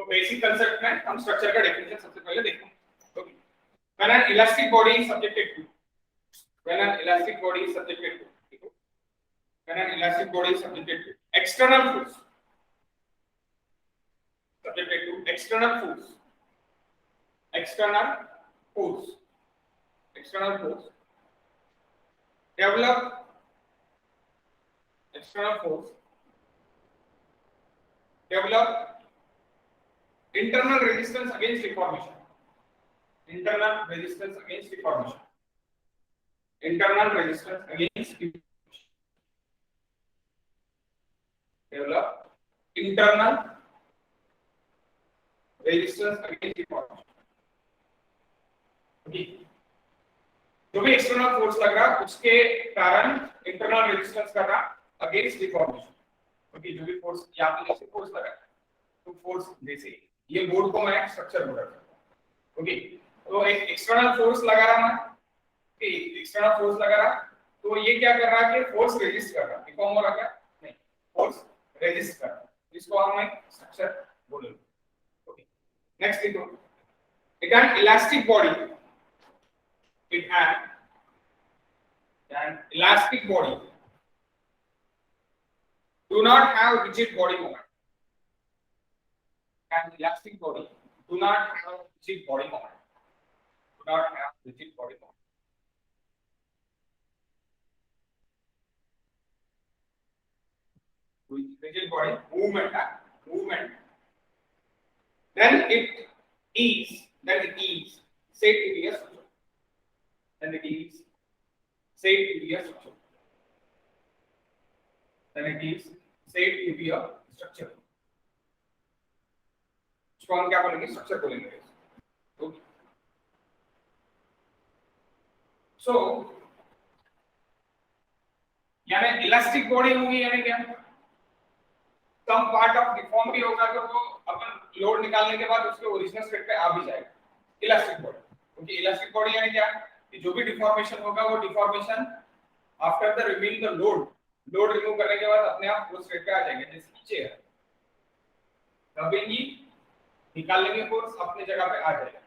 तो basic concept में हम स्ट्रक्चर का डेफिनेशन सबसे पहले देखेंगे। Okay, when an elastic body is subjected to, when an elastic body is subjected to, when an elastic body is subjected to external force, subjected to external force, external force, external force, develop external force, develop internal resistance against deformation, internal resistance against deformation, internal resistance against deformation, develop internal resistance against deformation। जो भी external force लग रहा उसके कारण internal resistance करना against deformation. Okay, जो भी force यहाँ पे जैसे फोर्स लगा तो फोर्स जैसे ये बोर्ड को मैं स्ट्रक्चर बोल रहा हूँ। ओके, तो एक एक्सटर्नल फोर्स लगा रहा मैं, एक्सटर्नल फोर्स लगा रहा तो ये क्या कर रहा है कि फोर्स रेजिस्ट कर रहा है, डिफॉर्म हो रहा क्या नहीं, फोर्स रेजिस्ट कर रहा है, इसको हम एक स्ट्रक्चर बोलेंगे। ओके, नेक्स्ट देखो, it an elastic body, it an elastic body do not have rigid body moment, an elastic body do not have rigid body moment, do not have rigid body moment, rigid body movement, then it is said to be a structure, then it is said to be a structure, then it is said to be a structure। इसको हम क्या बोलेंगे, structure बोलेंगे। Okay, सो यानी elastic body होगी यानी क्या, सम part of deformity होगा तो वो अपन लोड निकालने के बाद उसके ओरिजिनल स्टेट पे आ भी जाएगा, इलास्टिक बॉडी। क्योंकि इलास्टिक बॉडी यानी क्या कि जो भी डिफॉर्मेशन होगा वो deformation after the removing the load remove करने के बाद अपने आप उस स्टेट पे आ जाएंगे। जैसे नीचे है दबेंगी, निकालने के फोर्स अपने जगह पे आ जाएगा।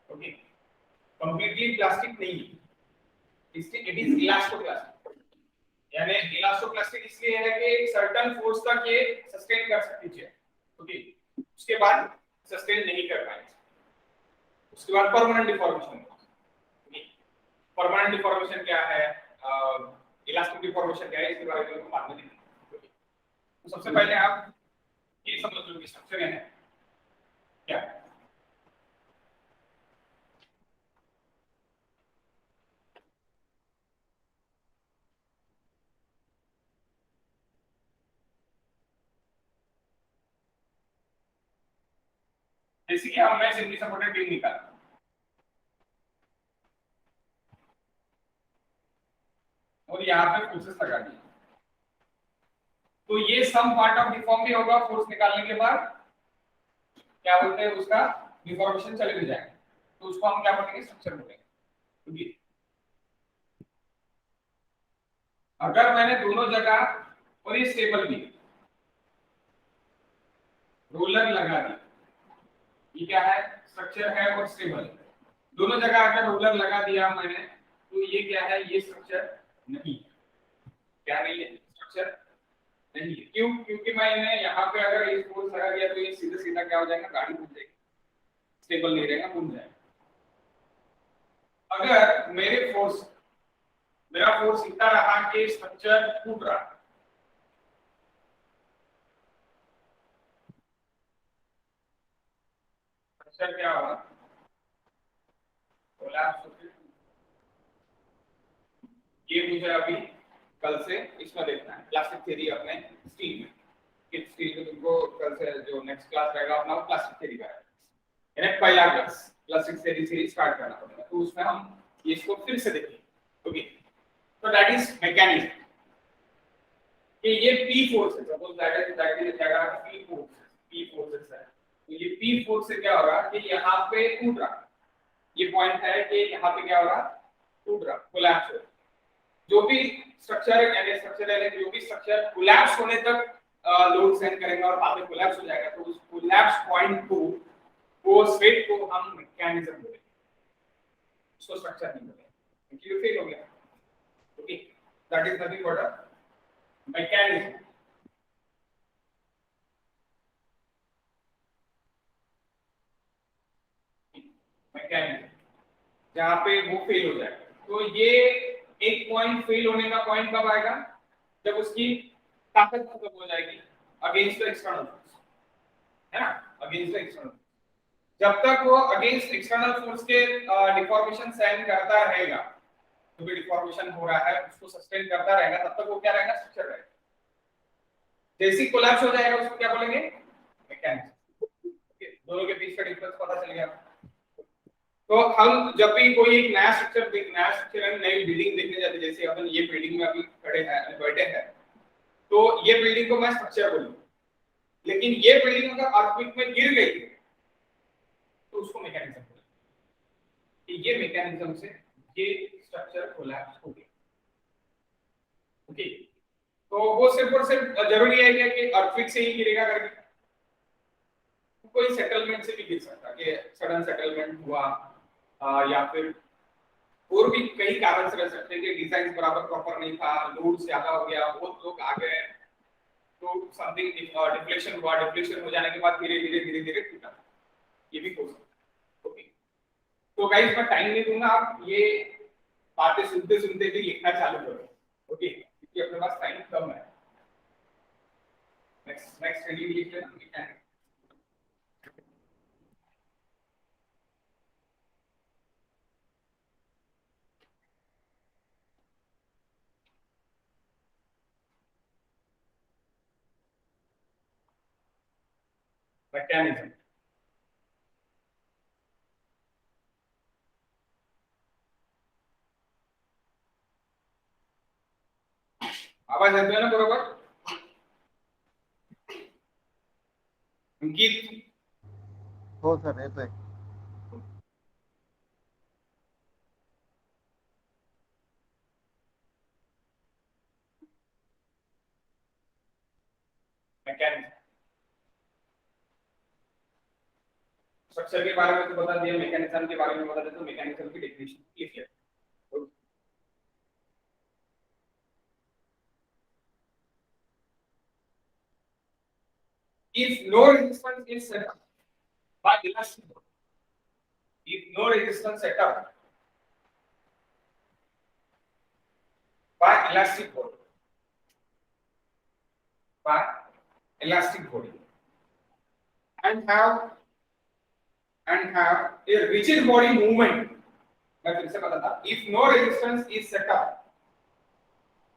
ओके, कंप्लीटली प्लास्टिक नहीं है, इट इज इलास्टोप्लास्टिक, यानी इलास्टोप्लास्टिक इसलिए है कि एक सर्टेन फोर्स तक ये सस्टेन कर सकती है। ओके, उसके बाद सस्टेन नहीं कर पाएंगे, उसके बाद परमानेंट डिफॉर्मेशन। परमानेंट डिफॉर्मेशन क्या है, इलास्टिक डिफॉर्मेशन क्या है, इसके बारे में हम बाद में देखेंगे। तो सबसे पहले आप ये समझ लो कि स्ट्रक्चर है क्या। जैसे कि हमने सिंपली सपोर्टेड बीम निकाला और यहाँ पे फोर्सेस लगा दिए, तो ये सम पार्ट ऑफ डिफॉर्म भी होगा, फोर्स निकालने के बाद क्या बोलते हैं उसका डिफॉर्मेशन चले भी जाएगा, तो उसको हम क्या बोलेंगे, स्ट्रक्चर बोलेंगे। क्योंकि अगर मैंने दोनों जगह और ये स्टेबल भी रोलर लगा दी, ये क्या है, स्ट्रक्चर है और स्टेबल, दोनों जगह अगर रोलर लगा दिया मैंने तो ये क्या है, ये स्ट्रक्चर नहीं, क्या नहीं है, स्ट्रक्चर नहीं है। क्यों, क्योंकि मैंने यहाँ पे अगर ये फोर्स लगा दिया तो ये सीधा सीधा क्या हो जाएगा, गाड़ी घूम जाएगी, स्टेबल नहीं रहेगा, घूम जाएगा। अगर मेरा फोर्स इतना रहा कि स्ट्रक्चर टूट रहा, स्ट्रक्चर क्या होगा, कोलैप्स। ये मुझे अभी कल से इसमें देखना है, प्लास्टिक थ्योरी अपने स्टील में, कि स्टील में तुमको कल से जो नेक्स्ट क्लास रहेगा अपना वो प्लास्टिक थ्योरी का है, यानी पहला क्लास प्लास्टिक थ्योरी से स्टार्ट करना पड़ेगा, तो उसमें हम ये इसको फिर से देखेंगे। ओके, तो दैट इज मैकेनिज्म कि ये P फोर्स है, suppose that is P forces है, तो ये P फोर्स से क्या हो रहा है कि यहाँ पे टूट रहा, ये पॉइंट है कि यहाँ पे क्या हो रहा, टूट रहा, कोलैप्स हो। जो भी स्ट्रक्चर यानी जो भी स्ट्रक्चर कोलैप्स होने तक लोड सेंड करेगा और बाद में कोलैप्स हो जाएगा, तो उस कोलैप्स पॉइंट को, वो स्टेट को हम मैकेनिज्म बोलेंगे, उसको स्ट्रक्चर नहीं बोलेंगे, क्योंकि ये फेल हो गया। Okay, that is nothing but a mechanism. Mechanism जहां पे वो फेल हो जाएगा, तो ये एक पॉइंट फेल होने का पॉइंट कब आएगा, जब उसकी ताकत खत्म हो जाएगी अगेंस्ट द एक्सटर्नल फोर्स, है ना, अगेंस्ट द एक्सटर्नल। जब तक वो अगेंस्ट एक्सटर्नल फोर्स के डिफॉर्मेशन सहन करता रहेगा, जो भी डिफॉर्मेशन हो रहा है उसको सस्टेन करता रहेगा, तब तक वो क्या रहेगा, स्ट्रक्चर रहेगा। जैसे कोलैप्स हो जाएगा उसको क्या बोलेंगे, मैकेनिज्म। दोनों के बीच का डिफरेंस पता चल गया। तो हम जब भी कोई एक नया स्ट्रक्चर नई बिल्डिंग देखने जाते, जैसे अपन ये बिल्डिंग में अभी खड़े हैं, बैठे हैं, तो ये बिल्डिंग को मैं स्ट्रक्चर बोलूंगा, लेकिन ये बिल्डिंग अगर अर्थक्वेक में गिर गई तो उसको मैकेनिज्म बोलेंगे कि ये मैकेनिज्म से ये स्ट्रक्चर कोलैप्स हो गया। ओके, तो वो सिर्फ और सिर्फ जरूरी है क्या कि अर्थक्वेक से ही गिरेगा करके, कोई सेटलमेंट से भी गिर सकता है, कि सडन सेटलमेंट हुआ, या फिर और भी कई कारण से रह सकते हैं कि डिजाइन बराबर प्रॉपर नहीं था, लोड ज्यादा हो गया, बहुत लोग आ गए, तो समथिंग डिफ्लेक्शन हुआ, डिफ्लेक्शन हो जाने के बाद धीरे धीरे टूटा, ये भी हो सकता है। ओके, तो गाइस मैं टाइम नहीं दूंगा, आप ये बातें सुनते सुनते भी लिखना चालू करो। ओके, क्योंकि अपने पास टाइम कम है। नेक्स्ट रीडिंग लिख लेना। मैकेनिज्म, आवाज येतोय ना बरोबर अंकित? हो सर, येतोय. मैकेनिज्म स्ट्रक्चर के बारे में तो बता दिया, मैकेनिज्म के बारे में बता देता हूं। मैकेनिज्म की डेफिनेशन लिख लिया। If no resistance is set up by elastic body, if no resistance set up by elastic body, by elastic body, and have a rigid body movement, मैं फिर से बताता, if no resistance is set up,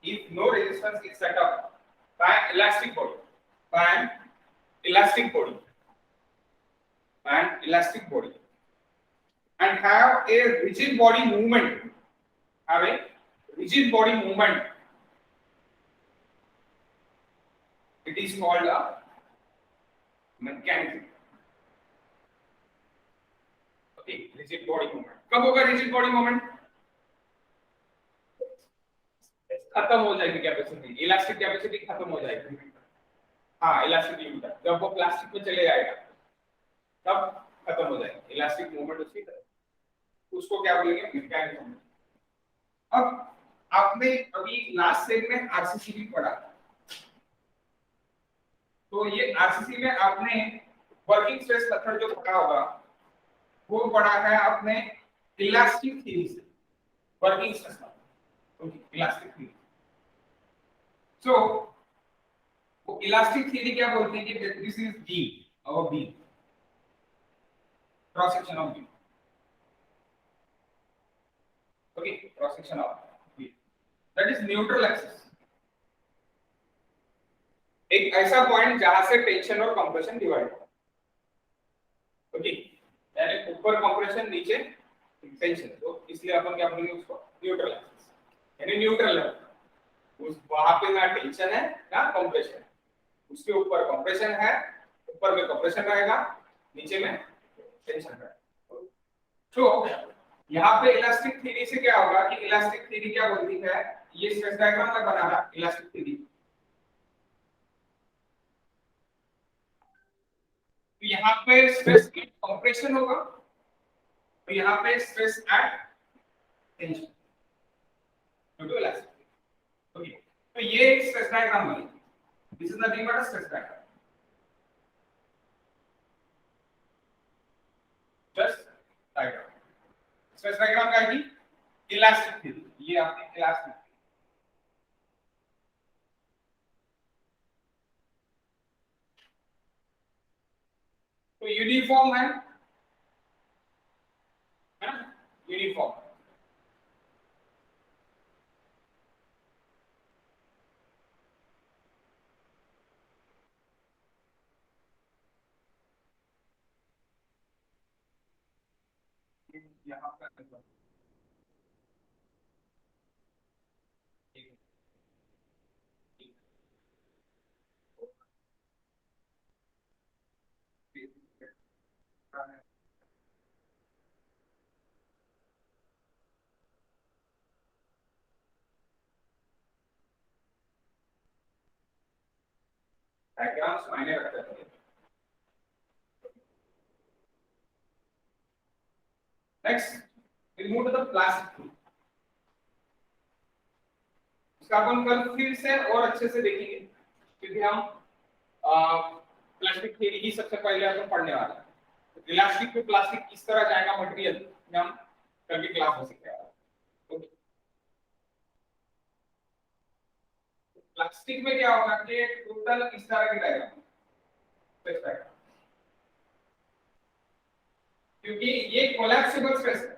if no resistance is set up by elastic body, by elastic body, by elastic body, and have a rigid body movement, have a rigid body movement, it is called a mechanism. Okay, rigid body movement. कब होगा rigid body movement? खत्म हो जाएगी capacity, elastic capacity खत्म हो जाएगी। हाँ, elastic limit जब वो प्लास्टिक में चले जाएगा तब खत्म हो जाएगी इलास्टिक मूवमेंट उसकी तरह, उसको क्या बोलेंगे, मैकेनिज्म। अब आपने अभी लास्ट सेम में आरसीसी भी पढ़ा, तो ये आरसीसी में आपने वर्किंग स्ट्रेस मेथड जो पढ़ा होगा वो पढ़ा है आपने इलास्टिक थ्योरी से, working stress method, okay, elastic theory. So वो इलास्टिक थ्योरी क्या बोलते हैं कि दिस इज बी और B cross section of B, okay, cross section of B, that is neutral axis, एक ऐसा पॉइंट जहां से टेंशन और कंप्रेशन डिवाइड हो, ओके, यानी ऊपर कंप्रेशन नीचे टेंशन, तो इसलिए अपन क्या बोलेंगे उसको, न्यूट्रल एक्सिस, यानी न्यूट्रल है उस, वहां पे ना टेंशन है ना कंप्रेशन, उसके ऊपर कंप्रेशन है, ऊपर में कंप्रेशन रहेगा, नीचे में टेंशन रहेगा। तो यहाँ पे इलास्टिक थ्योरी से क्या होगा कि इलास्टिक थ्योरी क्या बोलती है, ये स्ट्रेस डायग्राम मैं बना रहा इलास्टिक थ्योरी, यहाँ पे स्ट्रेस कंप्रेशन होगा, तो यहाँ पे stress at tension due to elasticity. Okay, तो ये स्ट्रेस डायग्राम बनी, this is nothing but a stress diagram. Stress diagram क्या है? इलास्टिक थ्योरी, ये आपने इलास्टिक, तो यूनिफॉर्म है ना, यूनिफॉर्म। यहाँ पर डायग्राम्स मायने रखते हैं। Next, we move to the plastic, इसका अपन कल फिर से और अच्छे से देखेंगे, क्योंकि हम प्लास्टिक थ्योरी ही सबसे पहले अपन पढ़ने वाले हैं। तो इलास्टिक पे प्लास्टिक किस तरह जाएगा मटेरियल, हम कल की क्लास में सीखेंगे। प्लास्टिक में क्या होगा कि टोटल इस तरह की डायग्राम, क्योंकि ये कोलैप्सिबल स्ट्रेस है,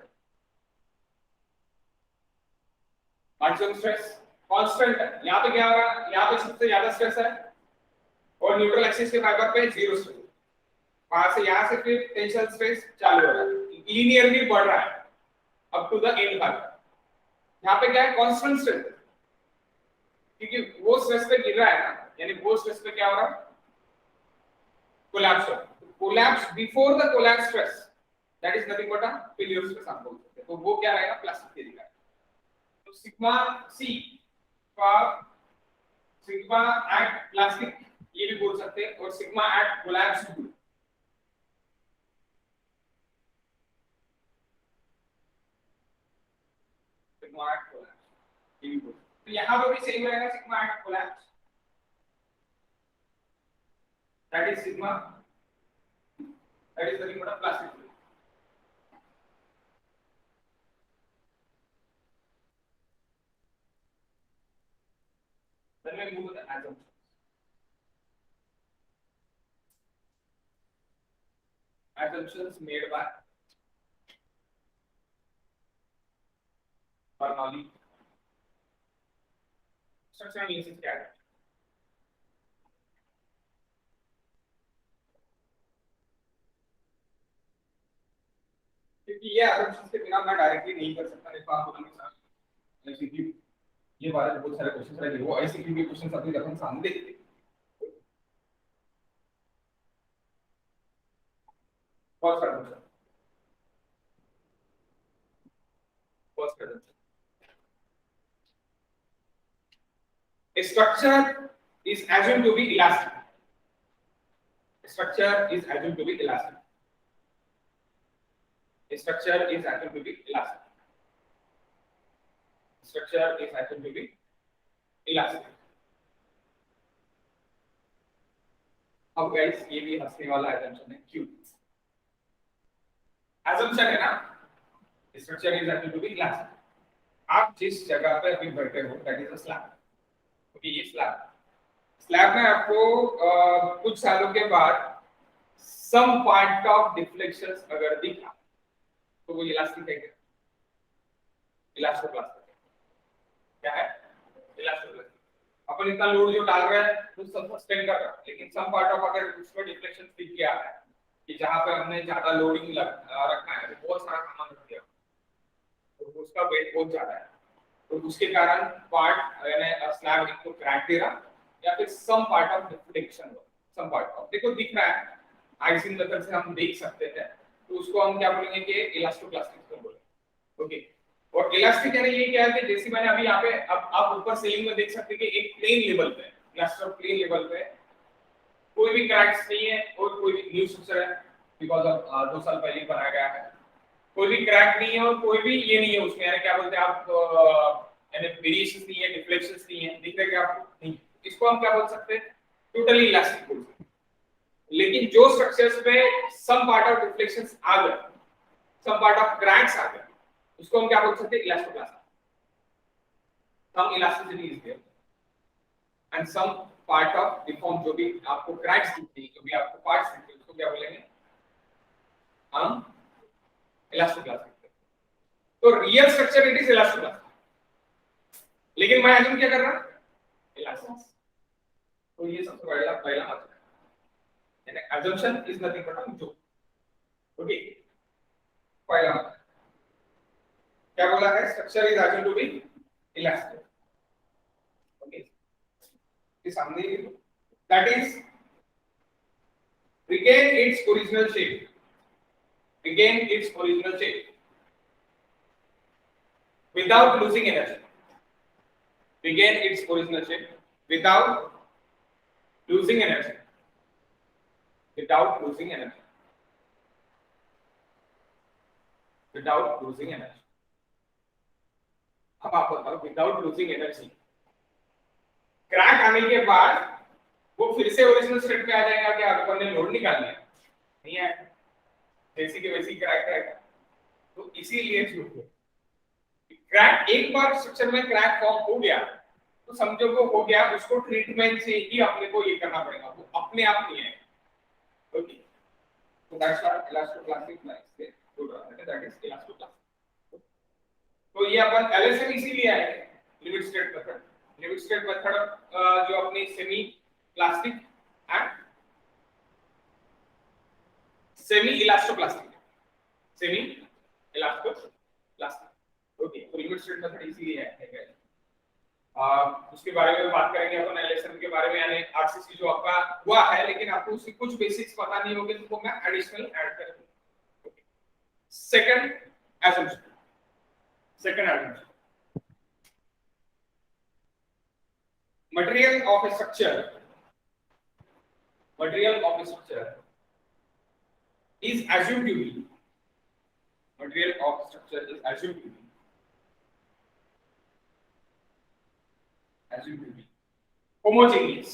मैक्सिमम स्ट्रेस कांस्टेंट है। यहाँ पे क्या होगा, यहाँ पे सबसे ज्यादा स्ट्रेस है और न्यूट्रल एक्सिस के फाइबर पे जीरो स्ट्रेस, वहां से यहाँ से फिर टेंशन स्ट्रेस चालू हो रहा है, लीनियरली बढ़ रहा है up to the end fibre. यहाँ पे क्या है, कांस्टेंट स्ट्रेस, क्योंकि वो स्ट्रेस पे गिर रहा है ना, यानी वो स्ट्रेस पे क्या हो रहा है, कोलैप्स हो रहा है। Collapse before the collapse stress, that is nothing but a failure stress आप बोल सकते हैं। तो वो क्या रहेगा, प्लास्टिक थ्योरी का। तो sigma C for sigma at plastic, ये भी बोल सकते हैं, और sigma at collapse, sigma at collapse, ये भी बोल सकते हैं। तो यहाँ पर भी सेम रहेगा, sigma at collapse, that is sigma, that is nothing but a plastic theory. Then we move to the assumptions. Assumptions made by Bernoulli. Structure analysis क्या है? क्योंकि ये assumptions के बिना मैं डायरेक्टली नहीं कर सकता, नहीं पास होने के साथ ICQ ये वाले बहुत सारे क्वेश्चंस रहेंगे, वो ICQ के क्वेश्चंस अपनी अपन सामने देखते हैं। First assumption, first assumption, a structure is assumed to be elastic. A structure is assumed to be elastic. A structure is assumed to be elastic. Structure is assumed to be elastic. अब guys ये भी हंसने वाला assumption है, क्यों? assumption है ना, structure is assumed to be elastic. आप जिस जगह पे अभी बैठे हो, that is a slab. Okay, ये स्लैब में आपको कुछ सालों के बाद सम पार्ट ऑफ डिफ्लेक्शंस अगर दिखा तो वो इलास्टिक है क्या? इलास्टोप्लास्टिक क्या है? इलास्टोप्लास्टिक। अपन इतना लोड जो डाल रहे हैं वो सब सस्टेन कर रहा है, लेकिन सम पार्ट ऑफ अगर उसमें डिफ्लेक्शन दिख गया है कि जहां पे हमने ज्यादा लोडिंग रखा है, बहुत सारा सामान रख दिया तो उसका वेट बहुत ज्यादा है, तो उसके कारण पार्ट यानी स्लैब इनको क्रैक दे रहा, या फिर सम पार्ट ऑफ डिफ्लेक्शन हो, सम पार्ट ऑफ, देखो दिख रहा है, आइसिंग मेथड से हम देख सकते हैं, तो उसको हम क्या बोलेंगे कि इलास्टोप्लास्टिक को बोलेंगे। ओके, और इलास्टिक यानी ये क्या है कि जैसे मैंने अभी यहाँ पे, अब आप ऊपर सीलिंग में देख सकते हैं कि एक प्लेन लेवल पे, इलास्टो प्लेन लेवल पे कोई भी क्रैक्स नहीं है और कोई भी न्यू स्ट्रक्चर है बिकॉज ऑफ 2 साल पहले बनाया गया है, कोई भी क्रैक नहीं है और कोई भी ये नहीं है उसमें, यानी क्या बोलते हैं आप, यानी वेरिएशंस नहीं है, डिफ्लेक्शंस नहीं है, दिख रहा है क्या आपको? नहीं। इसको हम क्या बोल सकते हैं? टोटली इलास्टिक बोल सकते हैं। लेकिन जो स्ट्रक्चर्स में सम पार्ट ऑफ डिफ्लेक्शंस आ गए, सम पार्ट ऑफ क्रैक्स आ गए, उसको हम क्या बोल सकते हैं? Elastoplastic. Some elasticity is there and some part of deform, जो भी आपको क्रैक्स दिखते हैं, जो भी आपको पार्ट्स दिखते हैं, उसको क्या बोलेंगे हम? इलास्टोप्लास्टिक। तो real structure it is elastoplastic, लेकिन मैं अज्यूम क्या कर रहा हूं? इलास्टिक। तो ये सबसे पहला मतलब है, यानी assumption is nothing but a joke. Okay, पहला मतलब क्या बोला है? Structure is assumed to be elastic. Okay, ये सामने ही that is regain its original shape, regain its original shape without losing energy, regain its original shape without losing energy, without losing energy, without losing energy. अब आप बताओ, without losing energy, crack आने के बाद वो फिर से ओरिजिनल स्टेट पे आ जाएगा क्या? अपन ने लोड निकाल लिया, नहीं आएगा, जैसी के वैसी क्रैक रहेगा। तो इसीलिए क्रैक, एक बार स्ट्रक्चर में क्रैक फॉर्म हो गया तो समझो वो हो गया, उसको ट्रीटमेंट से ही अपने को ये करना पड़ेगा, वो अपने आप नहीं आएगा। ओके, तो दैट्स व्हाट इलास्टोप्लास्टिक लाइक से बोल रहा था, दैट इज इलास्टोप्लास्टिक। तो ये अपन एलएसएम इसीलिए आए, limit state method. Limit state method जो अपनी semi plastic and semi elastoplastic, semi elastoplastic. Okay, तो लिमिट स्टेट मेथड इसीलिए है। उसके बारे में बात करेंगे अपन एलएसएम के बारे में, यानी आरसीसी जो आपका हुआ है, लेकिन आपको उसके कुछ बेसिक्स पता नहीं होंगे तो मैं एडिशनल ऐड करूंगा। Okay, second assumption, second assumption, material of a structure, material of a structure is assumed to be, material of a structure is assumed to be homogeneous।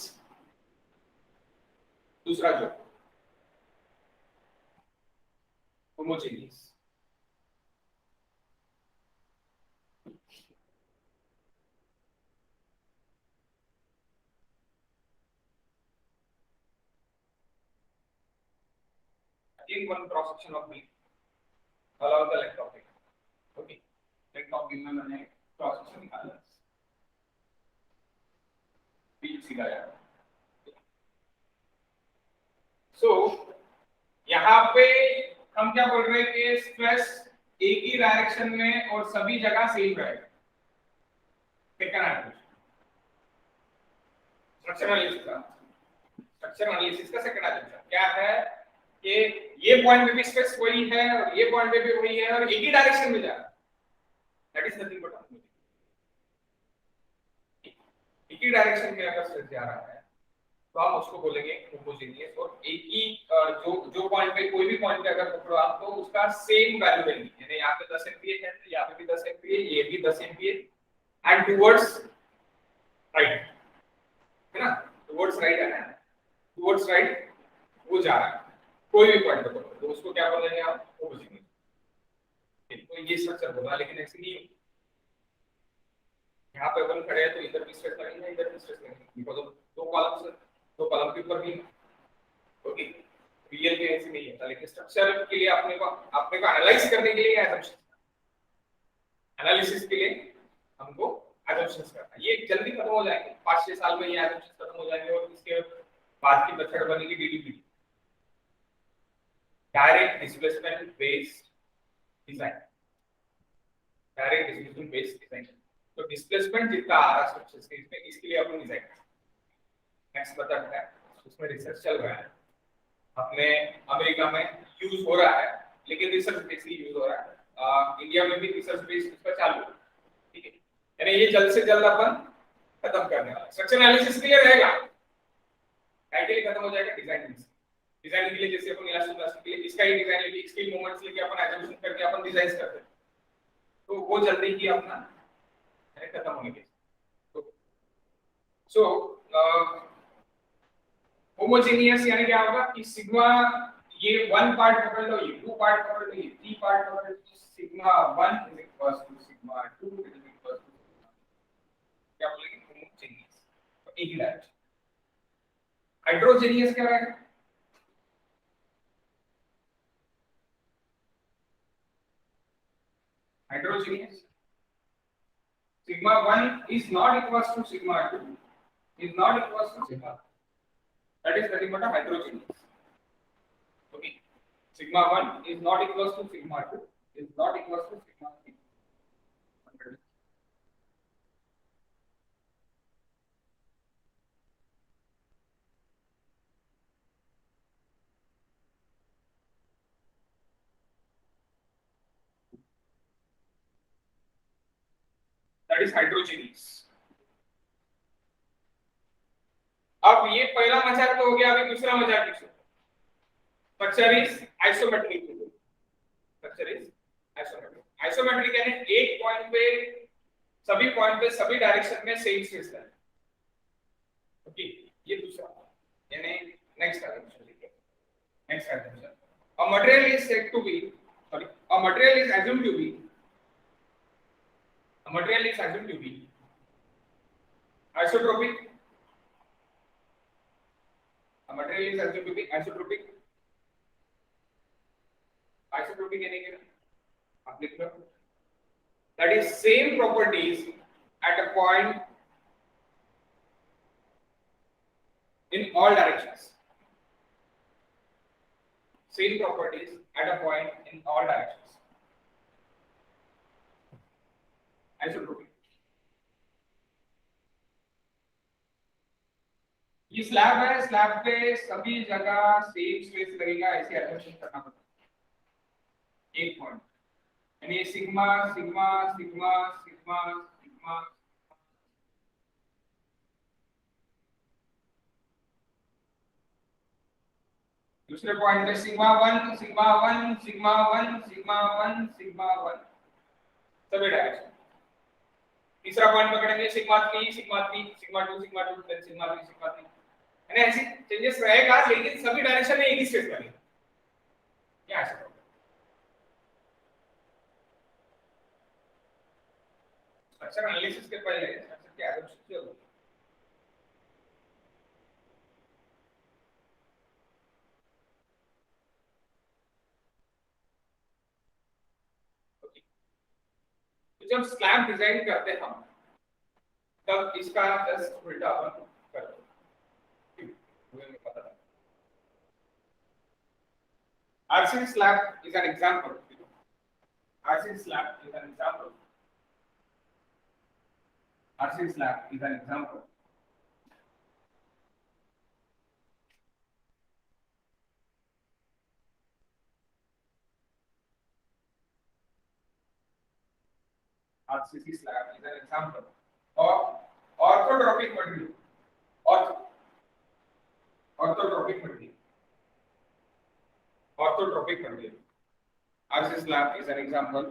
दूसरा जो homogeneous, in one cross section of beam allow the length of beam। okay, length of beam में मैंने cross section निकाला, बीच सीधा जाएगा। सो यहाँ पे हम क्या बोल रहे हैं कि स्ट्रेस एक ही डायरेक्शन में और सभी जगह सेम रहेगा। स्ट्रक्चर एनालिसिस का सेकंड एनालिसिस क्या है कि ये पॉइंट पे भी स्ट्रेस वही है और ये पॉइंट पे भी वही है और एक ही डायरेक्शन में जा रहा है, दैट इज नथिंग बट एक ही डायरेक्शन में अगर स्ट्रेस जा रहा है तो आप उसको बोलेंगे होमोजेनियस। और एक ही जो पॉइंट पे, कोई भी पॉइंट पे अगर पकड़ो आप तो उसका सेम वैल्यू रहेगी, यानी यहाँ पे 10 एमपीए है तो यहाँ पे भी 10 एमपीए, ये भी 10 एमपीए एंड टुवर्ड्स राइट है ना, टुवर्ड्स राइट है ना, टुवर्ड्स राइट वो जा रहा है कोई भी पॉइंट पे पकड़ो तो उसको क्या बोलेंगे आप? होमोजेनियस। तो ये स्ट्रक्चर होगा, लेकिन ऐसे नहीं, यहाँ पे अपन खड़े हैं तो इधर भी स्ट्रेस लगेगा, इधर भी स्ट्रेस लगेगा, बिकॉज़ ऑफ दो कॉलम के ऊपर भी। ओके, रियल में ऐसे नहीं होता, लेकिन स्ट्रक्चर के लिए अपने को एनालाइज करने के लिए एनालिसिस के लिए हमको assumptions करना है। ये जल्दी खत्म हो जाएंगे, 5-6 साल में ये assumptions खत्म हो जाएंगे और इसके बाद की मेथड बनेगी DDP, direct displacement based design, direct displacement based design. तो डिस्प्लेसमेंट जितना आ रहा स्ट्रक्चर्स के इसमें, इसके लिए अपन डिजाइन नेक्स्ट मेथड है, उसमें रिसर्च चल रहा है, अपने अमेरिका में यूज हो रहा है, लेकिन रिसर्च बेस्ड यूज हो रहा है, इंडिया में भी रिसर्च बेस्ड इसका चालू है। ठीक है, यानी ये जल्द से जल्द अपन खत्म करने वाला। स्ट्रक्चर एनालिसिस के लिए रहेगा, आइडियली खत्म हो जाएगा डिजाइन में। डिजाइन के लिए जैसे अपन इलास्टोप्लास्टिक के लिए इसका ही डिजाइन लेके इसके ही मोमेंट्स लेके अपन एजम्पशन करके अपन डिजाइन करते हैं, तो वो जल्दी ही अपना खत्म होने के। सो होमोजेनियस यानी क्या होगा कि सिग्मा ये 1 पार्ट पकड़ लो, ये 2 पार्ट पकड़ लो, ये 3 पार्ट पकड़ लो, sigma 1 is equal to sigma 2 is equal to क्या बोलेंगे होमोजेनियस। तो एक ही डायरेक्शन। हाइड्रोजेनियस क्या है? Heterogeneous. Sigma 1 is not equals to sigma 2 is not equals to sigma. That is nothing but a heterogeneous. Okay. Sigma 1 is not equals to sigma 2 is not equals to sigma 3. That is heterogeneous. अब ये पहला मजाक तो हो गया, अभी दूसरा मजाक पूछो। Structure is isometric. Structure is isometric. Isometric यानी एक पॉइंट पे सभी पॉइंट पे सभी डायरेक्शन में सेम स्पेस है। ओके, ये दूसरा यानी नेक्स्ट डायरेक्शन लिखिए। Next direction a material is said to be a material is assumed to be isotropic. A material is assumed to be isotropic. Isotropic यानी क्या? आप लिख लो। That is same properties at a point in all directions. Same properties at a point in all directions. Isotropic. ये slab है, slab पे सभी जगह same space लगेगा, ऐसे एडजस्ट करना पड़ता है। एक पॉइंट यानी sigma sigma sigma sigma sigma दूसरे पॉइंट पे sigma 1 sigma 1 sigma 1 sigma 1 sigma 1 सभी डायरेक्शन। तीसरा पॉइंट पकड़ेंगे सिग्मा 3 सिग्मा 3 सिग्मा 2 सिग्मा 2 फिर सिग्मा 3 सिग्मा 3 यानी ऐसी चेंजेस रहेगा, लेकिन सभी डायरेक्शन में एक ही स्पेस बनेगा। क्या ऐसा होगा? स्ट्रक्चर एनालिसिस के पहले स्ट्रक्चर के एजम्पशन क्या होगा? जब स्लैब डिजाइन करते हैं हम, तब इसका जस्ट उल्टा अपन करते हैं। मुझे पता है। RC slab is an example. RC slab is an example. RC slab is an example. RCC slab is an example of orthotropic material. Orthotropic material. Orthotropic material. RC slab is an example.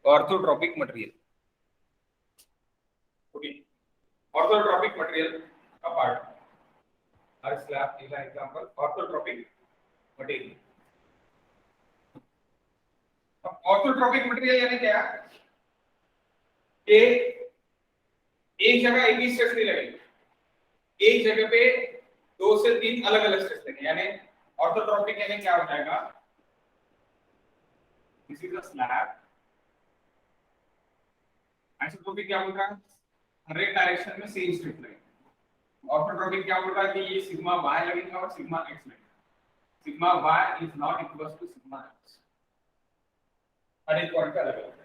Orthotropic material. Okay. Orthotropic material apart. RC slab is an example. Orthotropic material. Orthotropic material यानी क्या? एक जगह एक ही stress नहीं लगेगी, एक जगह पे 2 से 3 अलग अलग स्ट्रेस लगेंगे। यानी ऑर्थोट्रोपिक यानी क्या हो जाएगा? This is a slab. Isotropic क्या बोल रहा है? हर एक डायरेक्शन में सेम स्ट्रेस लगेगा। ऑर्थोट्रोपिक क्या बोल रहा है कि ये सिग्मा y लगेगा और सिग्मा x लगेगा। Sigma y is not equal to sigma x। हर एक पॉइंट पे अलग अलग है।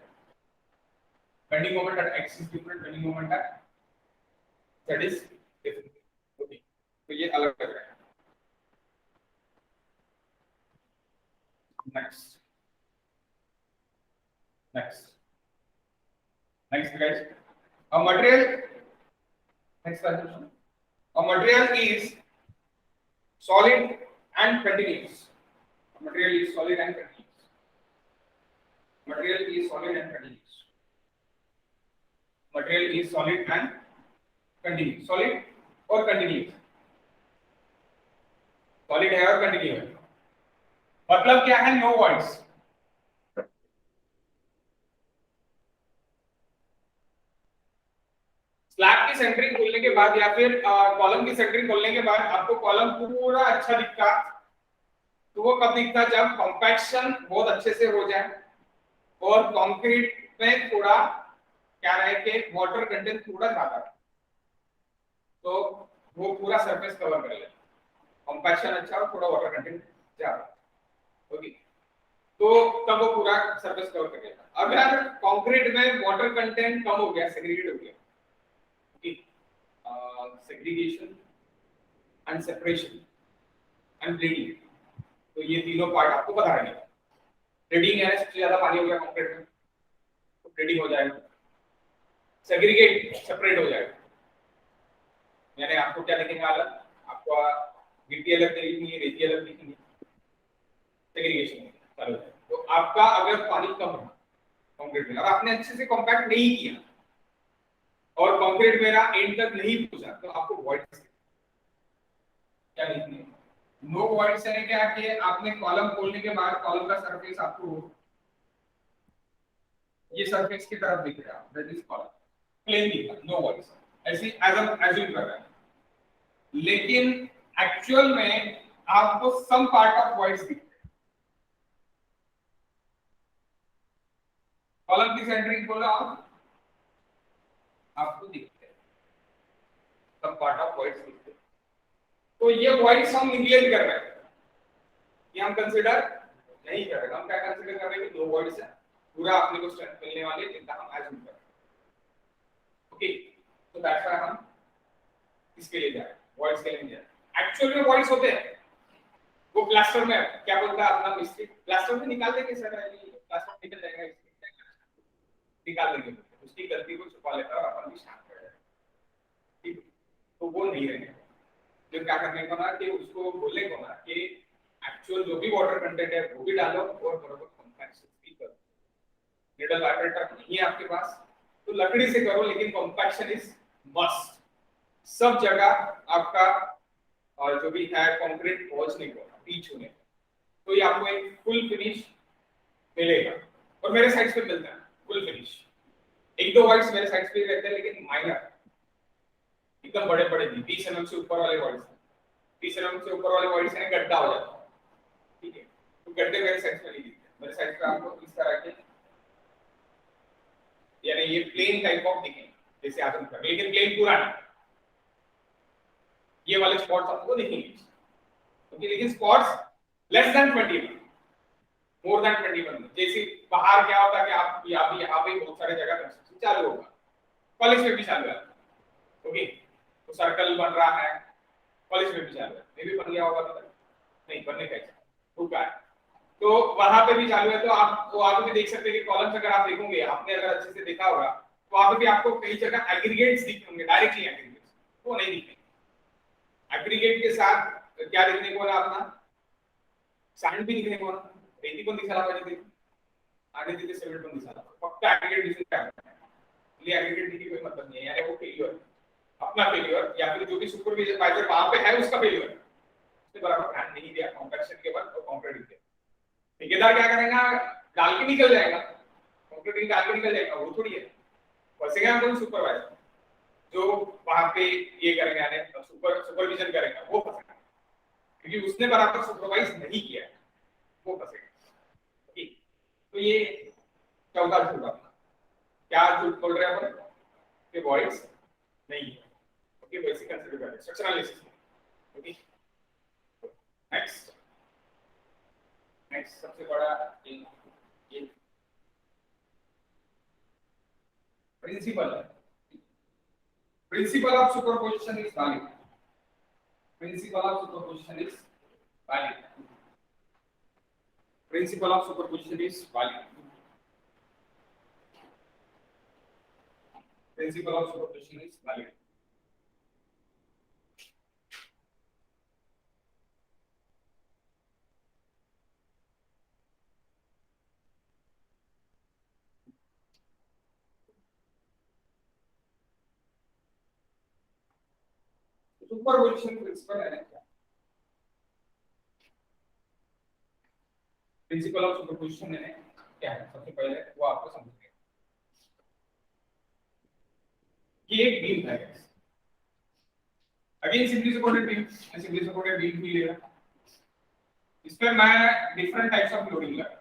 bending moment at x is different, bending moment at z is different. Okay, तो ये अलग अलग है। next guys, a material, next assumption, a material is solid and continuous. Material is solid and continuous. Material is solid and continuous. Material is solid and continuous. Solid और continuous. Solid है और continuous है. मतलब क्या है? No voids. Slab की centering खोलने के बाद या फिर कॉलम की सेंटरिंग खोलने के बाद आपको कॉलम पूरा अच्छा दिखता, तो वो कब दिखता? जब कॉम्पैक्शन बहुत अच्छे से हो जाए और कंक्रीट में थोड़ा क्या रहे कि वाटर कंटेंट थोड़ा ज्यादा है, तो वो पूरा सरफेस कवर कर ले. कॉम्पैक्शन अच्छा और थोड़ा वाटर कंटेंट ज्यादा, ओके, तो तब वो पूरा सरफेस कवर कर लेगा. अगर कंक्रीट में वाटर कंटेंट कम हो गया, सेग्रीगेट हो गया, segregation and separation and bleeding, तो ये तीनों पार्ट आपको पता रहेंगे. ब्लीडिंग है, सबसे ज्यादा पानी हो गया कंक्रीट में, तो ब्लीडिंग हो जाएगा. सेग्रीगेट, सेपरेट हो जाएगा. मैंने आपको क्या लिखेंगे? अलग आपको गिट्टी अलग दिखेंगी, रेती अलग दिखेंगी, सेग्रीगेशन चालू है. तो आपका अगर पानी कम है कंक्रीट में और आपने अच्छे से कॉम्पैक्ट नहीं किया और कंक्रीट मेरा एंड तक नहीं पहुंचा, तो आपको वॉइड क्या लिखनी है? नो वॉइड से क्या कि आपने कॉलम खोलने के बाद कॉलम का सरफेस आपको ये सरफेस की तरफ दिख रहा है, दैट इज कॉलम प्लेन दिख रहा है, नो वॉइड. ऐसी एज्यूम कर रहा है, लेकिन एक्चुअल में आपको सम पार्ट ऑफ वॉइड्स दिख रहे हैं. कॉलम की सेंटरिंग खोला आपको दिखते हैं सब पार्ट ऑफ वॉइड्स दिखते हैं. तो ये वॉइड्स हम निगलेक्ट कर रहे हैं, ये हम कंसीडर नहीं कर रहे. हम क्या कंसीडर कर रहे हैं कि दो वॉइड्स है, पूरा अपने को स्ट्रेंथ मिलने वाले जितना हम एज्यूम कर रहे हैं. ओके, तो दैट्स व्हाई हम इसके लिए जा रहे हैं, वॉइड्स के लिए जा रहे हैं. एक्चुअल में वॉइड्स होते हैं वो प्लास्टर में क्या बोलता है अपना मिस्त्री, प्लास्टर में निकाल देंगे सर, प्लास्टर निकल जाएगा, निकाल देंगे, उसकी गलती को छुपा लेता है और अपन भी शांत कर जाएगा. ठीक है, तो वो नहीं रहेगा. जो क्या करने को ना कि उसको बोलने को ना कि एक्चुअल जो भी वाटर कंटेंट है वो भी डालो और बराबर कॉम्पैक्शन भी करो. निडल वाइब्रेटर नहीं है आपके पास तो लकड़ी से करो, लेकिन कॉम्पैक्शन इज मस्ट. सब जगह आपका और जो भी है कंक्रीट पहुंचने को, टीच होने को, तो ये आपको एक फुल फिनिश मिलेगा. और मेरे साइड्स पे मिलता है फुल फिनिश. एक दो वाइड्स मेरे साइड्स पे रहते हैं, लेकिन माइनर, एकदम बड़े बड़े 20 mm से ऊपर वाले वाइड्स, 30 mm से ऊपर वाले वाइड्स हैं गड्ढा हो जाता है. ठीक है, तो गड्ढे मेरे साइड्स में नहीं दिखते. मेरे साइड्स पे आपको इस तरह के यानी ये प्लेन टाइप ऑफ दिखेंगे जैसे आजम कर, लेकिन प्लेन पूरा नहीं. ये वाले स्पॉट्स आपको दिखेंगे, ओके, लेकिन spots less than 21, more than 21. जैसे बाहर क्या होता है कि आप यहाँ पे बहुत सारे जगह कंस्ट्रक्शन चालू होगा, कॉलेज में भी चालू है, ओके, तो सर्कल बन रहा है, कॉलेज में भी चालू है, मे भी बन गया होगा तो नहीं बनने का रुका है, तो वहां पे भी चालू है. तो आप वहां पे भी देख सकते हैं कि कॉलम्स अगर आप देखोगे, आपने अगर अच्छे से देखा होगा तो वहां पे भी आपको कई जगह एग्रीगेट्स दिख होंगे, डायरेक्टली एग्रीगेट्स वो नहीं दिखेंगे. एग्रीगेट के साथ क्या दिखने को ना अपना सैंड भी दिखने को ना, रेती पण दिसायला पाहिजे ते आणि तिथे सिमेंट पण दिसायला पाहिजे. फक्त एग्रीगेट दिसत आहे, ये एग्रीगेट की कोई मतलब नहीं है, यानी वो फेल्यूर, अपना फेल्यूर या फिर जो भी सुपरवाइजर वहां पे है उसका फेल्यूर, उसने बराबर ध्यान नहीं दिया कॉम्पैक्शन के बाद तो कंक्रीट दिया. ठेकेदार क्या करेगा, डाल के निकल जाएगा, कंक्रीट डाल के निकल जाएगा, वो थोड़ी है. फंसेगा तो सुपरवाइजर जो वहां पे ये करेंगे, यानी सुपरविजन करेगा, वो फंसेगा क्योंकि उसने बराबर सुपरवाइज नहीं किया, वो फंसेगा. ठीक, तो ये चौथा झूठ अपना. क्या झूठ बोल रहे हैं अपन कि वॉइड्स नहीं है, ओके, वैसे कंसीडर कर रहे हैं स्ट्रक्चरल एनालिसिस. ओके, नेक्स्ट सबसे बड़ा ये प्रिंसिपल है. Principle of superposition is valid. Principle of superposition is valid. Principle of superposition is valid. Principle of superposition is valid. Superposition principle है क्या? प्रिंसिपल ऑफ सुपरपोजिशन है क्या है? सबसे पहले वो आपको समझिए। ये एक बीम है, again simply supported beam, simply supported beam भी लेगा। इसमें मैं डिफरेंट टाइप्स ऑफ लोडिंग लगा,